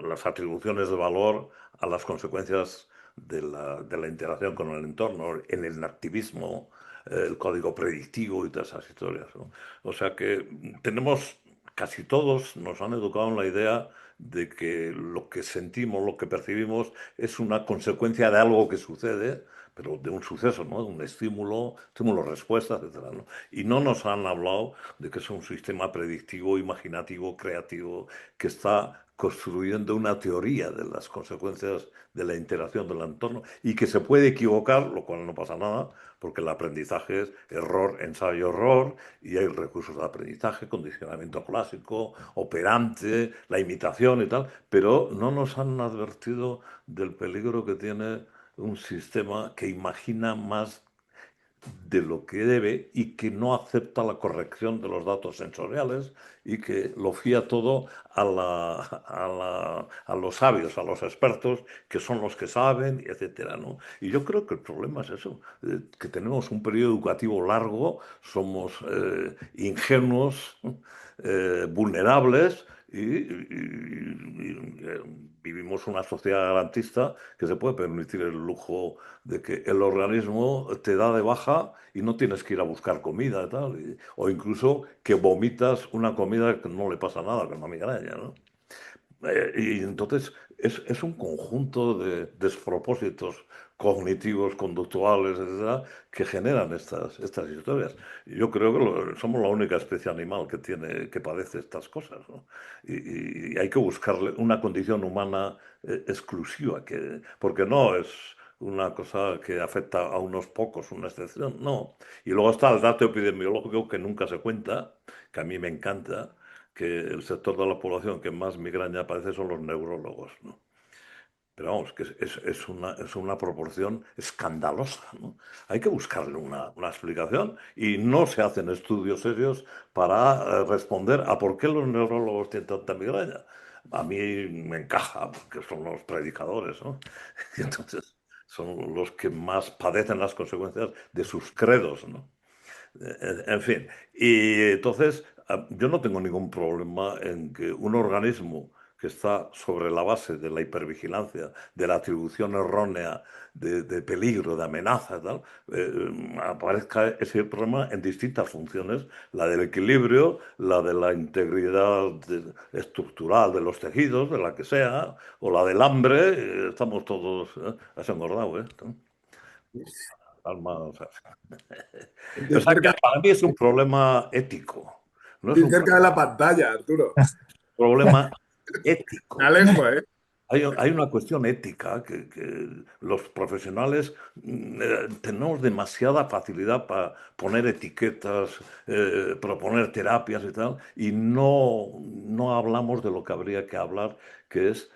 Las atribuciones de valor a las consecuencias de la interacción con el entorno, en el activismo, el código predictivo y todas esas historias, ¿no? O sea que casi todos nos han educado en la idea de que lo que sentimos, lo que percibimos, es una consecuencia de algo que sucede, pero de un suceso, ¿no? De un estímulo, respuesta, etcétera, ¿no? Y no nos han hablado de que es un sistema predictivo, imaginativo, creativo, que está construyendo una teoría de las consecuencias de la interacción del entorno y que se puede equivocar, lo cual no pasa nada, porque el aprendizaje es error, ensayo, error, y hay recursos de aprendizaje, condicionamiento clásico, operante, la imitación y tal, pero no nos han advertido del peligro que tiene un sistema que imagina más de lo que debe y que no acepta la corrección de los datos sensoriales y que lo fía todo a los sabios, a los expertos, que son los que saben, etcétera, ¿no? Y yo creo que el problema es eso, que tenemos un periodo educativo largo, somos ingenuos, vulnerables y vivimos una sociedad garantista que se puede permitir el lujo de que el organismo te da de baja y no tienes que ir a buscar comida y tal, o incluso que vomitas una comida que no le pasa nada, que es una migraña, ¿no? Y entonces es un conjunto de despropósitos cognitivos, conductuales, etcétera, que generan estas historias. Yo creo que somos la única especie animal que padece estas cosas, ¿no? Y hay que buscarle una condición humana exclusiva, porque no es una cosa que afecta a unos pocos, una excepción, no. Y luego está el dato epidemiológico que nunca se cuenta, que a mí me encanta, que el sector de la población que más migraña padece son los neurólogos, ¿no? Pero vamos, que es una proporción escandalosa, ¿no? Hay que buscarle una explicación y no se hacen estudios serios para responder a por qué los neurólogos tienen tanta migraña. A mí me encaja, porque son los predicadores, ¿no? Y entonces son los que más padecen las consecuencias de sus credos, ¿no? En fin, y entonces yo no tengo ningún problema en que un organismo que está sobre la base de la hipervigilancia, de la atribución errónea de peligro, de amenaza, tal, aparezca ese problema en distintas funciones, la del equilibrio, la de la integridad estructural de los tejidos, de la que sea, o la del hambre, estamos todos, has engordado, ¿eh? Alma, Estoy o sea, que cerca, para mí es un problema ético, no es estoy un cerca de la pantalla, Arturo. problema Me ético. alejo, ¿eh? Hay una cuestión ética que los profesionales tenemos demasiada facilidad para poner etiquetas, proponer terapias y tal, y no hablamos de lo que habría que hablar, que es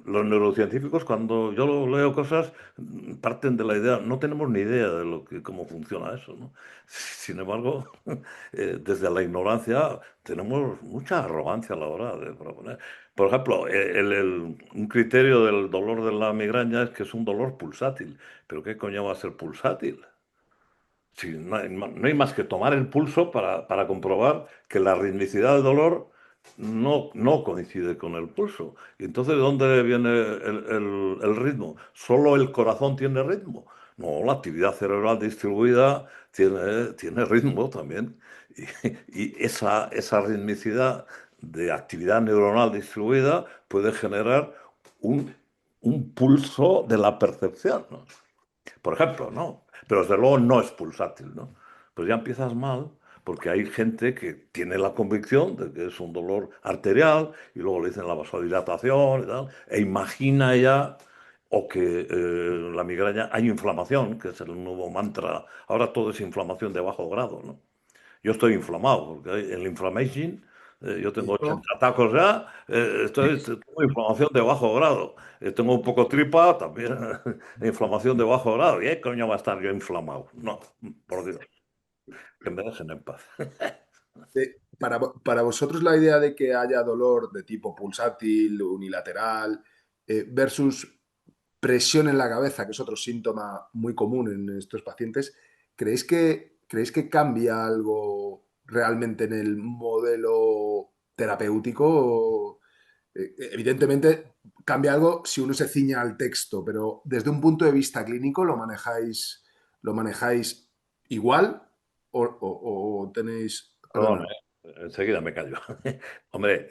los neurocientíficos, cuando yo leo cosas, parten de la idea, no tenemos ni idea de cómo funciona eso, ¿no? Sin embargo, desde la ignorancia tenemos mucha arrogancia a la hora de proponer. Por ejemplo, un criterio del dolor de la migraña es que es un dolor pulsátil. ¿Pero qué coño va a ser pulsátil? Si no hay más que tomar el pulso para comprobar que la ritmicidad del dolor no coincide con el pulso. Y entonces, ¿de dónde viene el ritmo? ¿Solo el corazón tiene ritmo? No, la actividad cerebral distribuida tiene ritmo también. Y esa ritmicidad de actividad neuronal distribuida puede generar un, un pulso de la percepción, ¿no? Por ejemplo, ¿no? Pero desde luego no es pulsátil, ¿no? Pues ya empiezas mal, porque hay gente que tiene la convicción de que es un dolor arterial y luego le dicen la vasodilatación y tal, e imagina ya o que la migraña hay inflamación, que es el nuevo mantra. Ahora todo es inflamación de bajo grado, ¿no? Yo estoy inflamado, porque el inflammation, yo tengo Y 80 yo, tacos ya, tengo inflamación de bajo grado. Tengo un poco tripa, también inflamación de bajo grado. ¿Y qué coño va a estar yo inflamado? No, por Dios, que me dejen en paz. para vosotros la idea de que haya dolor de tipo pulsátil, unilateral, versus presión en la cabeza, que es otro síntoma muy común en estos pacientes, creéis que cambia algo realmente en el modelo terapéutico? Evidentemente cambia algo si uno se ciña al texto, pero desde un punto de vista clínico lo manejáis igual o tenéis... Perdón, Perdona. enseguida me callo. Hombre,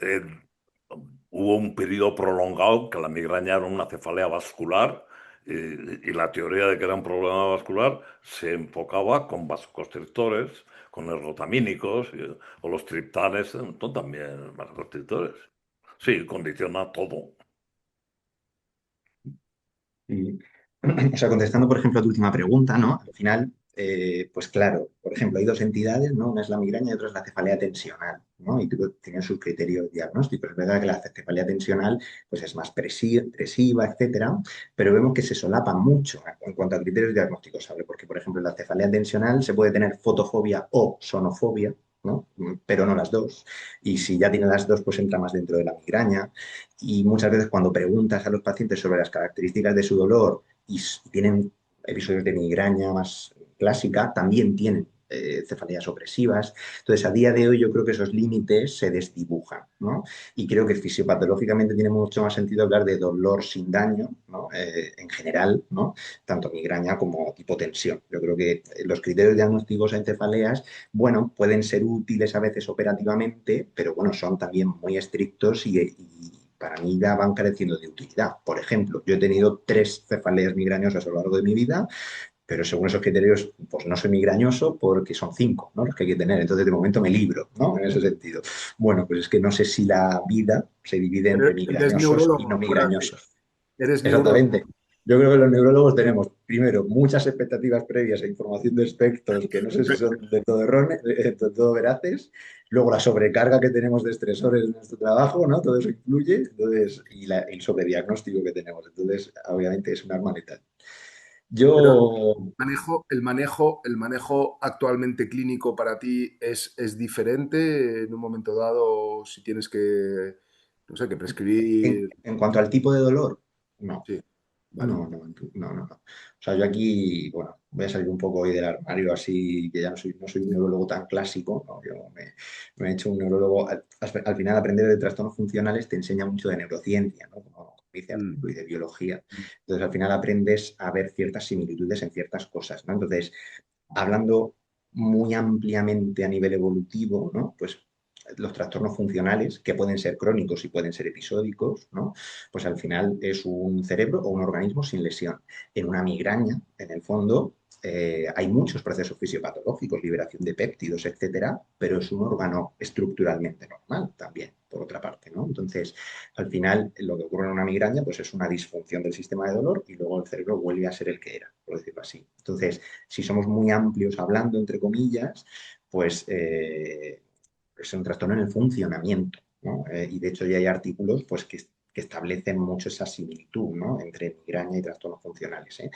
hubo un periodo prolongado que la migraña era una cefalea vascular y la teoría de que era un problema vascular se enfocaba con vasoconstrictores, con ergotamínicos o los triptanes, son también vasoconstrictores. Sí, condiciona todo. Y, o sea, contestando, por ejemplo, a tu última pregunta, ¿no? Al final, pues claro, por ejemplo, hay dos entidades, ¿no? Una es la migraña y otra es la cefalea tensional, ¿no? Y tienen sus criterios diagnósticos. Es verdad que la cefalea tensional, pues es más presiva, etcétera, pero vemos que se solapan mucho en cuanto a criterios diagnósticos, ¿sabes? Porque, por ejemplo, en la cefalea tensional se puede tener fotofobia o sonofobia, ¿no? Pero no las dos. Y si ya tiene las dos, pues entra más dentro de la migraña. Y muchas veces cuando preguntas a los pacientes sobre las características de su dolor y tienen episodios de migraña más clásica, también tienen cefaleas opresivas. Entonces, a día de hoy yo creo que esos límites se desdibujan, ¿no? Y creo que fisiopatológicamente tiene mucho más sentido hablar de dolor sin daño, ¿no? En general, ¿no? Tanto migraña como hipotensión. Yo creo que los criterios diagnósticos en cefaleas, bueno, pueden ser útiles a veces operativamente, pero bueno, son también muy estrictos y para mí ya van careciendo de utilidad. Por ejemplo, yo he tenido 3 cefaleas migrañosas a lo largo de mi vida, pero según esos criterios, pues no soy migrañoso porque son 5, ¿no? Los que hay que tener. Entonces, de momento me libro, ¿no? En ese sentido. Bueno, pues es que no sé si la vida se divide entre Eres migrañosos y no neurólogo, Francis. migrañosos. Eres neurólogo. Exactamente. Yo creo que los neurólogos tenemos primero, muchas expectativas previas e información de expertos que no sé si son de todo, de todo veraces. Luego, la sobrecarga que tenemos de estresores en nuestro trabajo, ¿no? Todo eso influye. Entonces, y el sobrediagnóstico que tenemos. Entonces, obviamente, es un arma letal. Pero Yo, el manejo actualmente clínico para ti es diferente en un momento dado si tienes que, no sé, que prescribir. en cuanto al tipo de dolor, no. Sí, vale. No, no, no, no. O sea, yo aquí, bueno, voy a salir un poco hoy del armario, así que ya no soy un neurólogo tan clásico, ¿no? Yo me he hecho un neurólogo. Al final, aprender de trastornos funcionales te enseña mucho de neurociencia, ¿no? Como dice Mm, artículo, y de biología. mm, Entonces, al final aprendes a ver ciertas similitudes en ciertas cosas, ¿no? Entonces, hablando muy ampliamente a nivel evolutivo, ¿no? Pues los trastornos funcionales, que pueden ser crónicos y pueden ser episódicos, ¿no? Pues al final es un cerebro o un organismo sin lesión. En una migraña, en el fondo, hay muchos procesos fisiopatológicos, liberación de péptidos, etcétera, pero es un órgano estructuralmente normal también, por otra parte, ¿no? Entonces, al final, lo que ocurre en una migraña, pues es una disfunción del sistema de dolor y luego el cerebro vuelve a ser el que era, por decirlo así. Entonces, si somos muy amplios hablando, entre comillas, pues es un trastorno en el funcionamiento, ¿no? Y de hecho ya hay artículos pues, que establecen mucho esa similitud, ¿no? Entre migraña y trastornos funcionales, ¿eh?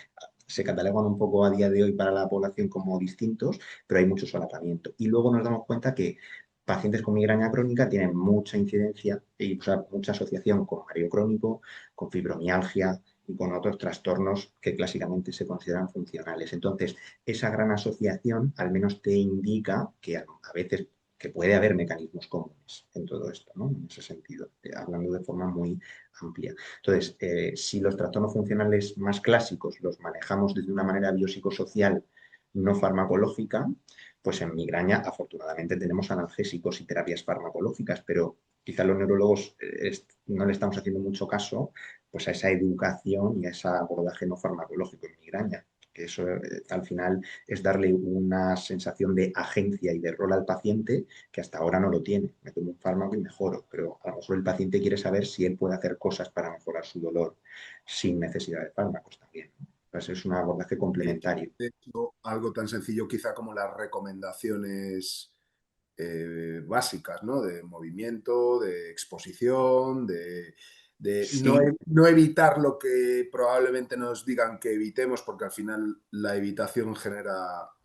Se catalogan un poco a día de hoy para la población como distintos, pero hay mucho solapamiento. Y luego nos damos cuenta que pacientes con migraña crónica tienen mucha incidencia y, o sea, mucha asociación con mareo crónico, con fibromialgia y con otros trastornos que clásicamente se consideran funcionales. Entonces, esa gran asociación al menos te indica que a veces que puede haber mecanismos comunes en todo esto, ¿no? En ese sentido, hablando de forma muy amplia. Entonces, si los trastornos funcionales más clásicos los manejamos desde una manera biopsicosocial no farmacológica, pues en migraña afortunadamente tenemos analgésicos y terapias farmacológicas, pero quizá los neurólogos no le estamos haciendo mucho caso pues a esa educación y a ese abordaje no farmacológico en migraña, que eso al final es darle una sensación de agencia y de rol al paciente que hasta ahora no lo tiene. Me tomo un fármaco y mejoro, pero a lo mejor el paciente quiere saber si él puede hacer cosas para mejorar su dolor sin necesidad de fármacos también. Entonces es un abordaje Y, complementario. de hecho, algo tan sencillo quizá como las recomendaciones básicas, ¿no? De movimiento, de exposición, de no, Sí, no evitar lo que probablemente nos digan que evitemos, porque al final la evitación genera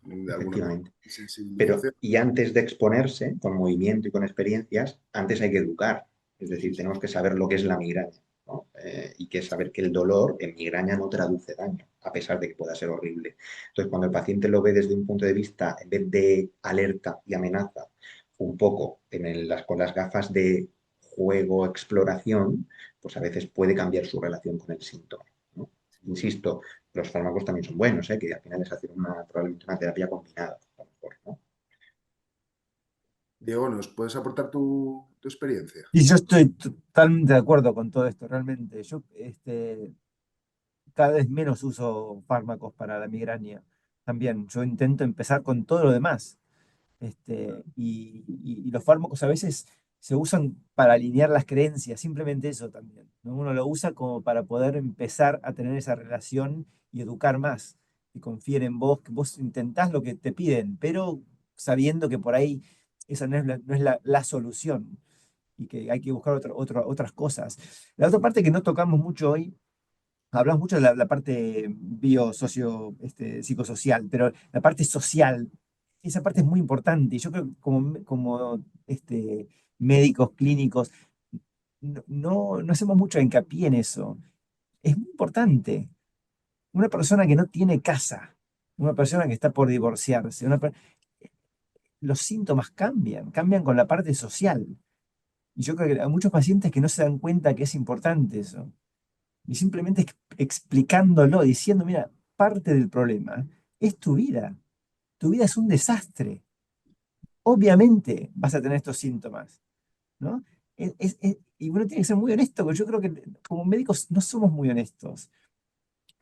de alguna manera efectivamente. Pero, sensibilización. y antes de exponerse con movimiento y con experiencias, antes hay que educar. Es decir, tenemos que saber lo que es la migraña, ¿no? Y que saber que el dolor en migraña no traduce daño, a pesar de que pueda ser horrible. Entonces, cuando el paciente lo ve desde un punto de vista, en vez de alerta y amenaza, un poco con las gafas de juego, exploración, pues a veces puede cambiar su relación con el síntoma, ¿no? Insisto, los fármacos también son buenos, ¿eh? Que al final es hacer probablemente una terapia combinada, a lo mejor, ¿no? Diego, ¿nos puedes aportar tu experiencia? Y yo estoy totalmente de acuerdo con todo esto, realmente. Yo cada vez menos uso fármacos para la migraña. También yo intento empezar con todo lo demás. Y los fármacos a veces se usan para alinear las creencias, simplemente eso también, ¿no? Uno lo usa como para poder empezar a tener esa relación y educar más, y confiar en vos, que vos intentás lo que te piden, pero sabiendo que por ahí esa no es la solución y que hay que buscar otras cosas. La otra parte que no tocamos mucho hoy, hablamos mucho de la parte biosocio, psicosocial, pero la parte social, esa parte es muy importante. Y yo creo que como médicos clínicos, no hacemos mucho hincapié en eso. Es muy importante. Una persona que no tiene casa, una persona que está por divorciarse, los síntomas cambian con la parte social. Y yo creo que hay muchos pacientes que no se dan cuenta que es importante eso. Y simplemente explicándolo, diciendo, mira, parte del problema es tu vida. Tu vida es un desastre. Obviamente vas a tener estos síntomas, ¿no? Y uno tiene que ser muy honesto, porque yo creo que como médicos no somos muy honestos.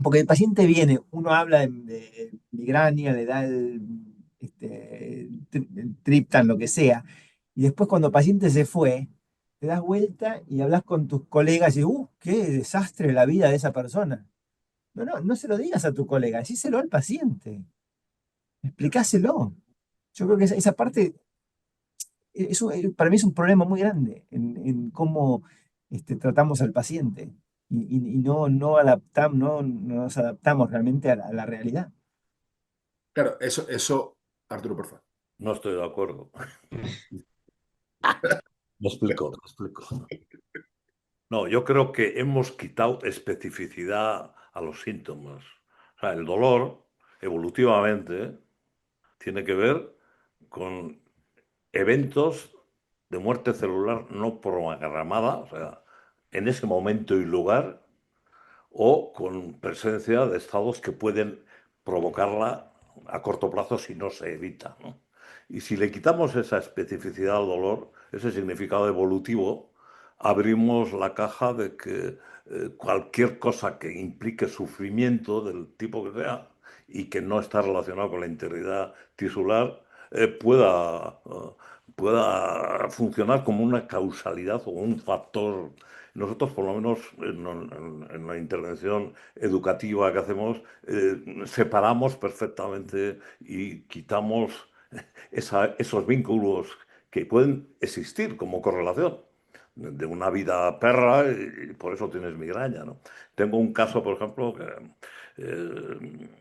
Porque el paciente viene, uno habla de migraña, le da el triptan, lo que sea, y después cuando el paciente se fue, te das vuelta y hablas con tus colegas y, qué desastre la vida de esa persona. no se lo digas a tu colega, decíselo al paciente, explicáselo. Yo creo que esa parte para mí es un problema muy grande en cómo tratamos al paciente y no nos adaptamos realmente a la realidad. Claro, Arturo, por favor. No estoy de acuerdo. Me explico, me explico. No, yo creo que hemos quitado especificidad a los síntomas. O sea, el dolor, evolutivamente, tiene que ver con eventos de muerte celular no programada, o sea, en ese momento y lugar, o con presencia de estados que pueden provocarla a corto plazo si no se evita, ¿no? Y si le quitamos esa especificidad al dolor, ese significado evolutivo, abrimos la caja de que cualquier cosa que implique sufrimiento del tipo que sea y que no está relacionado con la integridad tisular pueda funcionar como una causalidad o un factor. Nosotros, por lo menos en la intervención educativa que hacemos, separamos perfectamente y quitamos esos vínculos que pueden existir como correlación de una vida perra y por eso tienes migraña, ¿no? Tengo un caso, por ejemplo, que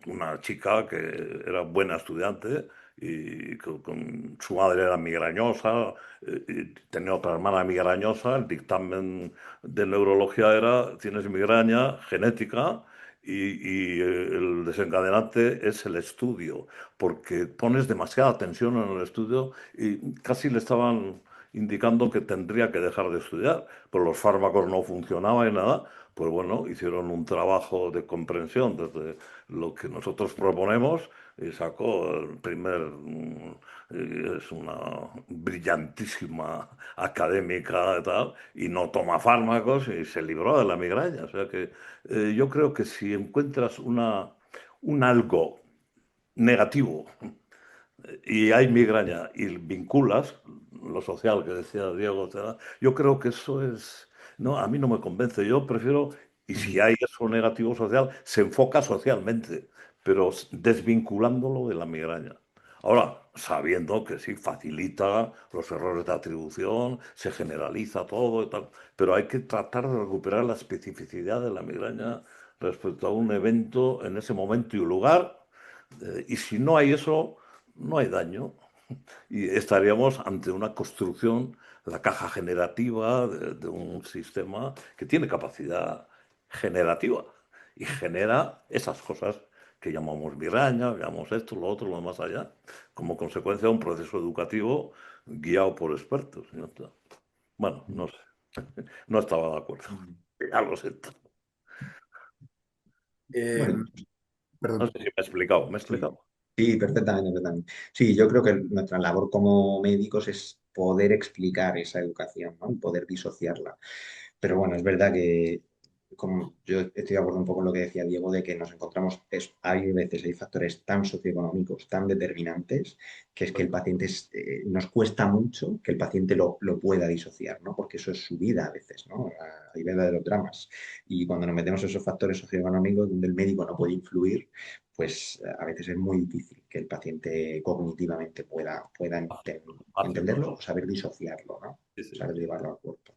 una chica que era buena estudiante y con su madre era migrañosa, y tenía otra hermana migrañosa, el dictamen de neurología era, tienes migraña genética el desencadenante es el estudio, porque pones demasiada tensión en el estudio y casi le estaban indicando que tendría que dejar de estudiar, pero los fármacos no funcionaban y nada. Pues bueno, hicieron un trabajo de comprensión desde lo que nosotros proponemos y sacó el primer, es una brillantísima académica y tal, y no toma fármacos y se libró de la migraña. O sea que yo creo que si encuentras un algo negativo y hay migraña y vinculas lo social que decía Diego, etcétera, yo creo que eso es, no, a mí no me convence. Yo prefiero, y si hay eso negativo social, se enfoca socialmente, pero desvinculándolo de la migraña. Ahora, sabiendo que sí, facilita los errores de atribución, se generaliza todo y tal, pero hay que tratar de recuperar la especificidad de la migraña respecto a un evento en ese momento y lugar, y si no hay eso, no hay daño. Y estaríamos ante una construcción, la caja generativa de un sistema que tiene capacidad generativa y genera esas cosas que llamamos migraña, llamamos esto, lo otro, lo más allá, como consecuencia de un proceso educativo guiado por expertos. ¿No? Bueno, no sé, no estaba de acuerdo. Ya lo siento. Eh, Bueno, No Perdón. sé si me he explicado, me he sí, explicado. sí, perfectamente, perfectamente. Sí, yo creo que nuestra labor como médicos es poder explicar esa educación, ¿no? Y poder disociarla. Pero bueno, es verdad que como yo estoy de acuerdo un poco con lo que decía Diego, de que nos encontramos, hay veces, hay factores tan socioeconómicos, tan determinantes, que es que el paciente nos cuesta mucho que el paciente lo pueda disociar, ¿no? Porque eso es su vida a veces, ¿no? Hay verdaderos dramas. Y cuando nos metemos esos factores socioeconómicos donde el médico no puede influir, pues a veces es muy difícil que el paciente cognitivamente pueda Fácil, ¿no? entenderlo o saber disociarlo, ¿no? Sí, sí. Saber llevarlo al cuerpo.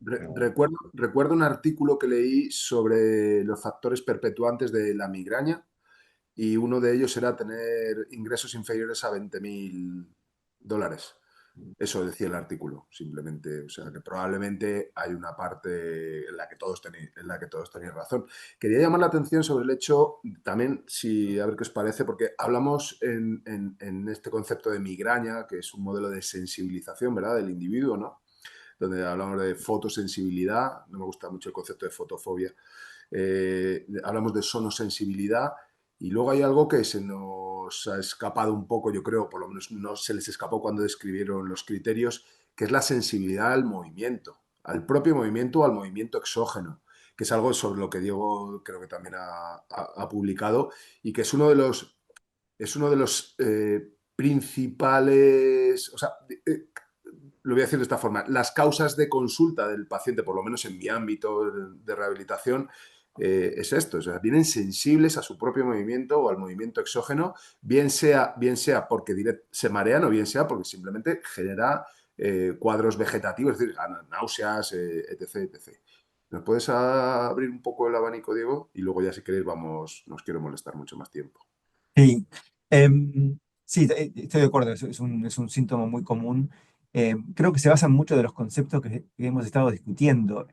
Recuerdo un artículo que leí sobre los factores perpetuantes de la migraña y uno de ellos era tener ingresos inferiores a $20.000. Eso decía el artículo, simplemente. O sea, que probablemente hay una parte en la que todos tenéis razón. Quería llamar la atención sobre el hecho, también, si, a ver qué os parece, porque hablamos en este concepto de migraña, que es un modelo de sensibilización, ¿verdad?, del individuo, ¿no? Donde hablamos de fotosensibilidad, no me gusta mucho el concepto de fotofobia, hablamos de sonosensibilidad y luego hay algo que se nos ha escapado un poco, yo creo, por lo menos no se les escapó cuando describieron los criterios, que es la sensibilidad al movimiento, al propio movimiento o al movimiento exógeno, que es algo sobre lo que Diego creo que también ha publicado y que es uno de los principales, o sea, lo voy a decir de esta forma, las causas de consulta del paciente, por lo menos en mi ámbito de rehabilitación, es esto, o sea, vienen sensibles a su propio movimiento o al movimiento exógeno, bien sea porque se marean o bien sea porque simplemente genera cuadros vegetativos, es decir, náuseas, etc, etc. ¿Nos puedes abrir un poco el abanico, Diego? Y luego ya si queréis vamos, no os quiero molestar mucho más tiempo. Sí, sí, estoy de acuerdo, es un síntoma muy común. Creo que se basan mucho de los conceptos que hemos estado discutiendo.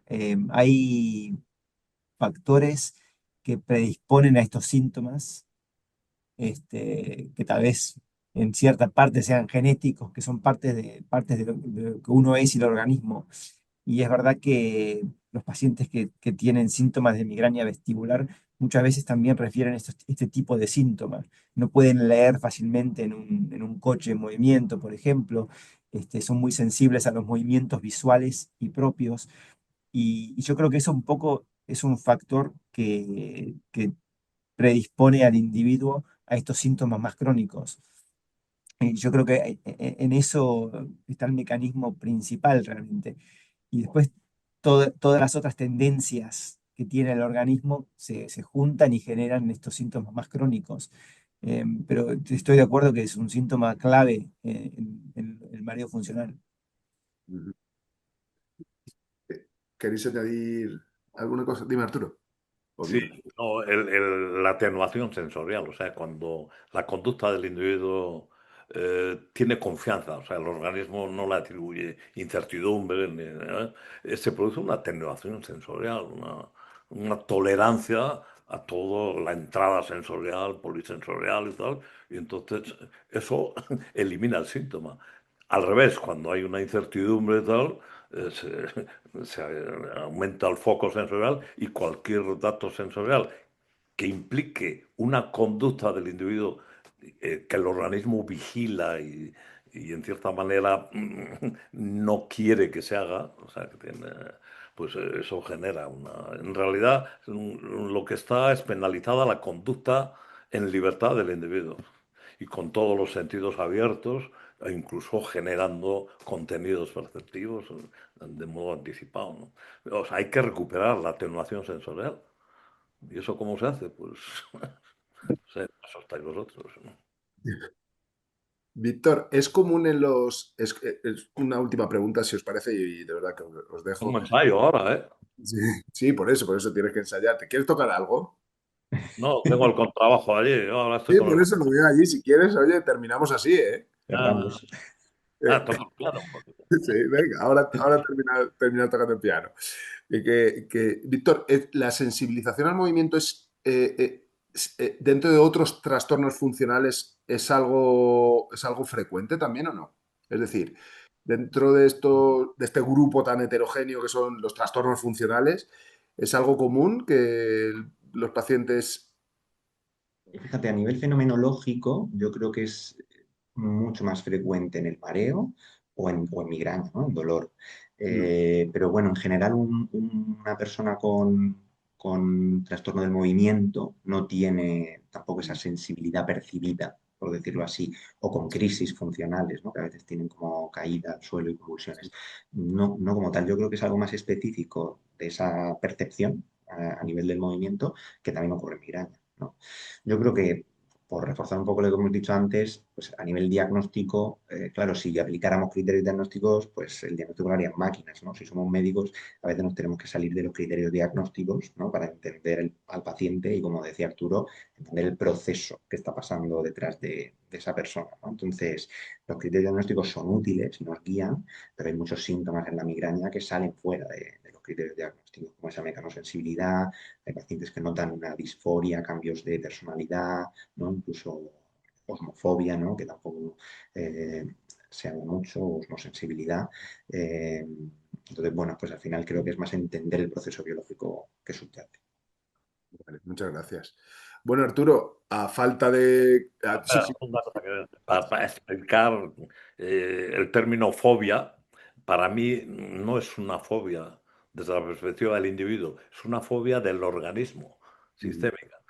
Hay factores que predisponen a estos síntomas, que tal vez en cierta parte sean genéticos, que son partes de lo que uno es y el organismo. Y es verdad que los pacientes que tienen síntomas de migraña vestibular muchas veces también refieren este tipo de síntomas. No pueden leer fácilmente en un coche en movimiento, por ejemplo. Son muy sensibles a los movimientos visuales y propios. Y yo creo que eso un poco es un factor que predispone al individuo a estos síntomas más crónicos. Y yo creo que en eso está el mecanismo principal realmente. Y después todas las otras tendencias que tiene el organismo se juntan y generan estos síntomas más crónicos. Pero estoy de acuerdo que es un síntoma clave en el mareo funcional. Ujú. ¿Queréis añadir alguna cosa? Dime, Arturo. O Sí, Diego. no, la atenuación sensorial, o sea, cuando la conducta del individuo tiene confianza, o sea, el organismo no le atribuye incertidumbre, se produce una atenuación sensorial, una tolerancia a toda la entrada sensorial, polisensorial y tal, y entonces eso elimina el síntoma. Al revés, cuando hay una incertidumbre y tal, eh, se, se aumenta el foco sensorial y cualquier dato sensorial que implique una conducta del individuo que el organismo vigila y en cierta manera no quiere que se haga, o sea, que tiene, pues eso genera una... En realidad, lo que está es penalizada la conducta en libertad del individuo y con todos los sentidos abiertos e incluso generando contenidos perceptivos de modo anticipado, ¿no? O sea, hay que recuperar la atenuación sensorial. ¿Y eso cómo se hace? Pues, eso estáis vosotros, ¿no? Víctor, es común en los... Es una última pregunta, si os parece, y de verdad que os Un dejo. ensayo ahora, ¿eh? Sí, sí, por eso tienes que ensayar. ¿Te quieres tocar algo? No, tengo el contrabajo allí, yo ahora estoy Sí, con el... por eso lo veo allí. Si quieres, oye, terminamos así, ¿eh? Ah, Cerramos. toco el piano un poquito. Sí, venga, ahora termina tocando el piano. Víctor, la sensibilización al movimiento dentro de otros trastornos funcionales es algo frecuente también o no? Es decir, dentro de este grupo tan heterogéneo que son los trastornos funcionales, ¿es algo común que los pacientes... Fíjate, a nivel fenomenológico, yo creo que es mucho más frecuente en el mareo o en migraña, ¿no? En dolor. Mm, Pero bueno, en general una persona con trastorno del movimiento no tiene tampoco esa sensibilidad percibida, por decirlo así, o con crisis funcionales, ¿no? Que a veces tienen como caída al suelo y convulsiones. No, no como tal, yo creo que es algo más específico de esa percepción a nivel del movimiento que también ocurre en migraña, ¿no? Yo creo que, por reforzar un poco lo que hemos dicho antes, pues a nivel diagnóstico, claro, si aplicáramos criterios diagnósticos, pues el diagnóstico lo harían máquinas, ¿no? Si somos médicos, a veces nos tenemos que salir de los criterios diagnósticos, ¿no? Para entender al paciente y, como decía Arturo, entender el proceso que está pasando detrás de esa persona, ¿no? Entonces, los criterios diagnósticos son útiles, nos guían, pero hay muchos síntomas en la migraña que salen fuera de los criterios diagnósticos, como esa mecanosensibilidad. Hay pacientes que notan una disforia, cambios de personalidad, ¿no? Incluso osmofobia, ¿no? Que tampoco eh, se habla mucho, osmosensibilidad. Eh, entonces, bueno, pues al final creo que es más entender el proceso biológico que subyace. vale, muchas gracias. Bueno, Arturo, a falta de... sí, Espera, sí. una cosa para explicar el término fobia, para mí no es una fobia desde la perspectiva del individuo, es una fobia del organismo Mm, sistémica.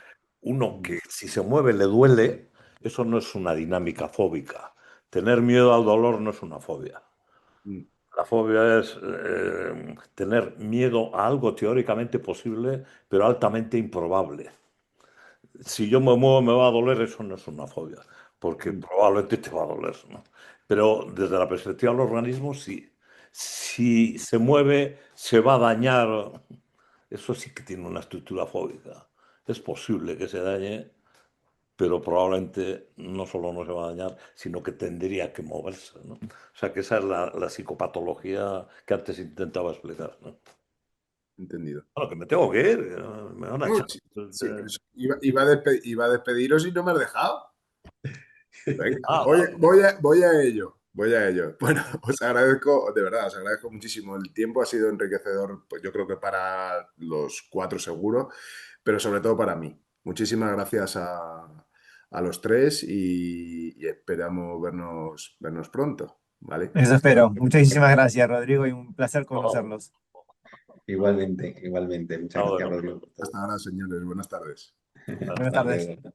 Uno mm, que si se mueve le duele, eso no es una dinámica fóbica. Tener miedo al dolor no es una fobia. mm. La fobia es tener miedo a algo teóricamente posible, pero altamente improbable. Si yo me muevo me va a doler, eso no es una fobia, porque Mm, probablemente te va a doler, ¿no? Pero desde la perspectiva del organismo, sí. Si se mueve, se va a dañar. Eso sí que tiene una estructura fóbica. Es posible que se dañe, pero probablemente no solo no se va a dañar, sino que tendría que moverse, ¿no? O sea que esa es la psicopatología que antes intentaba explicar, ¿no? entendido. Bueno, que me tengo que ir, me van a No, echar. sí, sí, iba a despediros y no me has dejado. Venga, Vale. voy a ello, voy a ello. Bueno, os agradezco, de verdad, os agradezco muchísimo el tiempo, ha sido enriquecedor, pues yo creo que para los cuatro seguro, pero sobre todo para mí. Muchísimas gracias a los tres y esperamos vernos pronto, ¿vale? Eso espero. Muchísimas gracias, Rodrigo, y un placer Oh, conocerlos. Igualmente, igualmente. Muchas ah, gracias, bueno, Rodrigo, por todo. Hasta ahora, señores, buenas tardes. Buenas Hasta tardes. luego.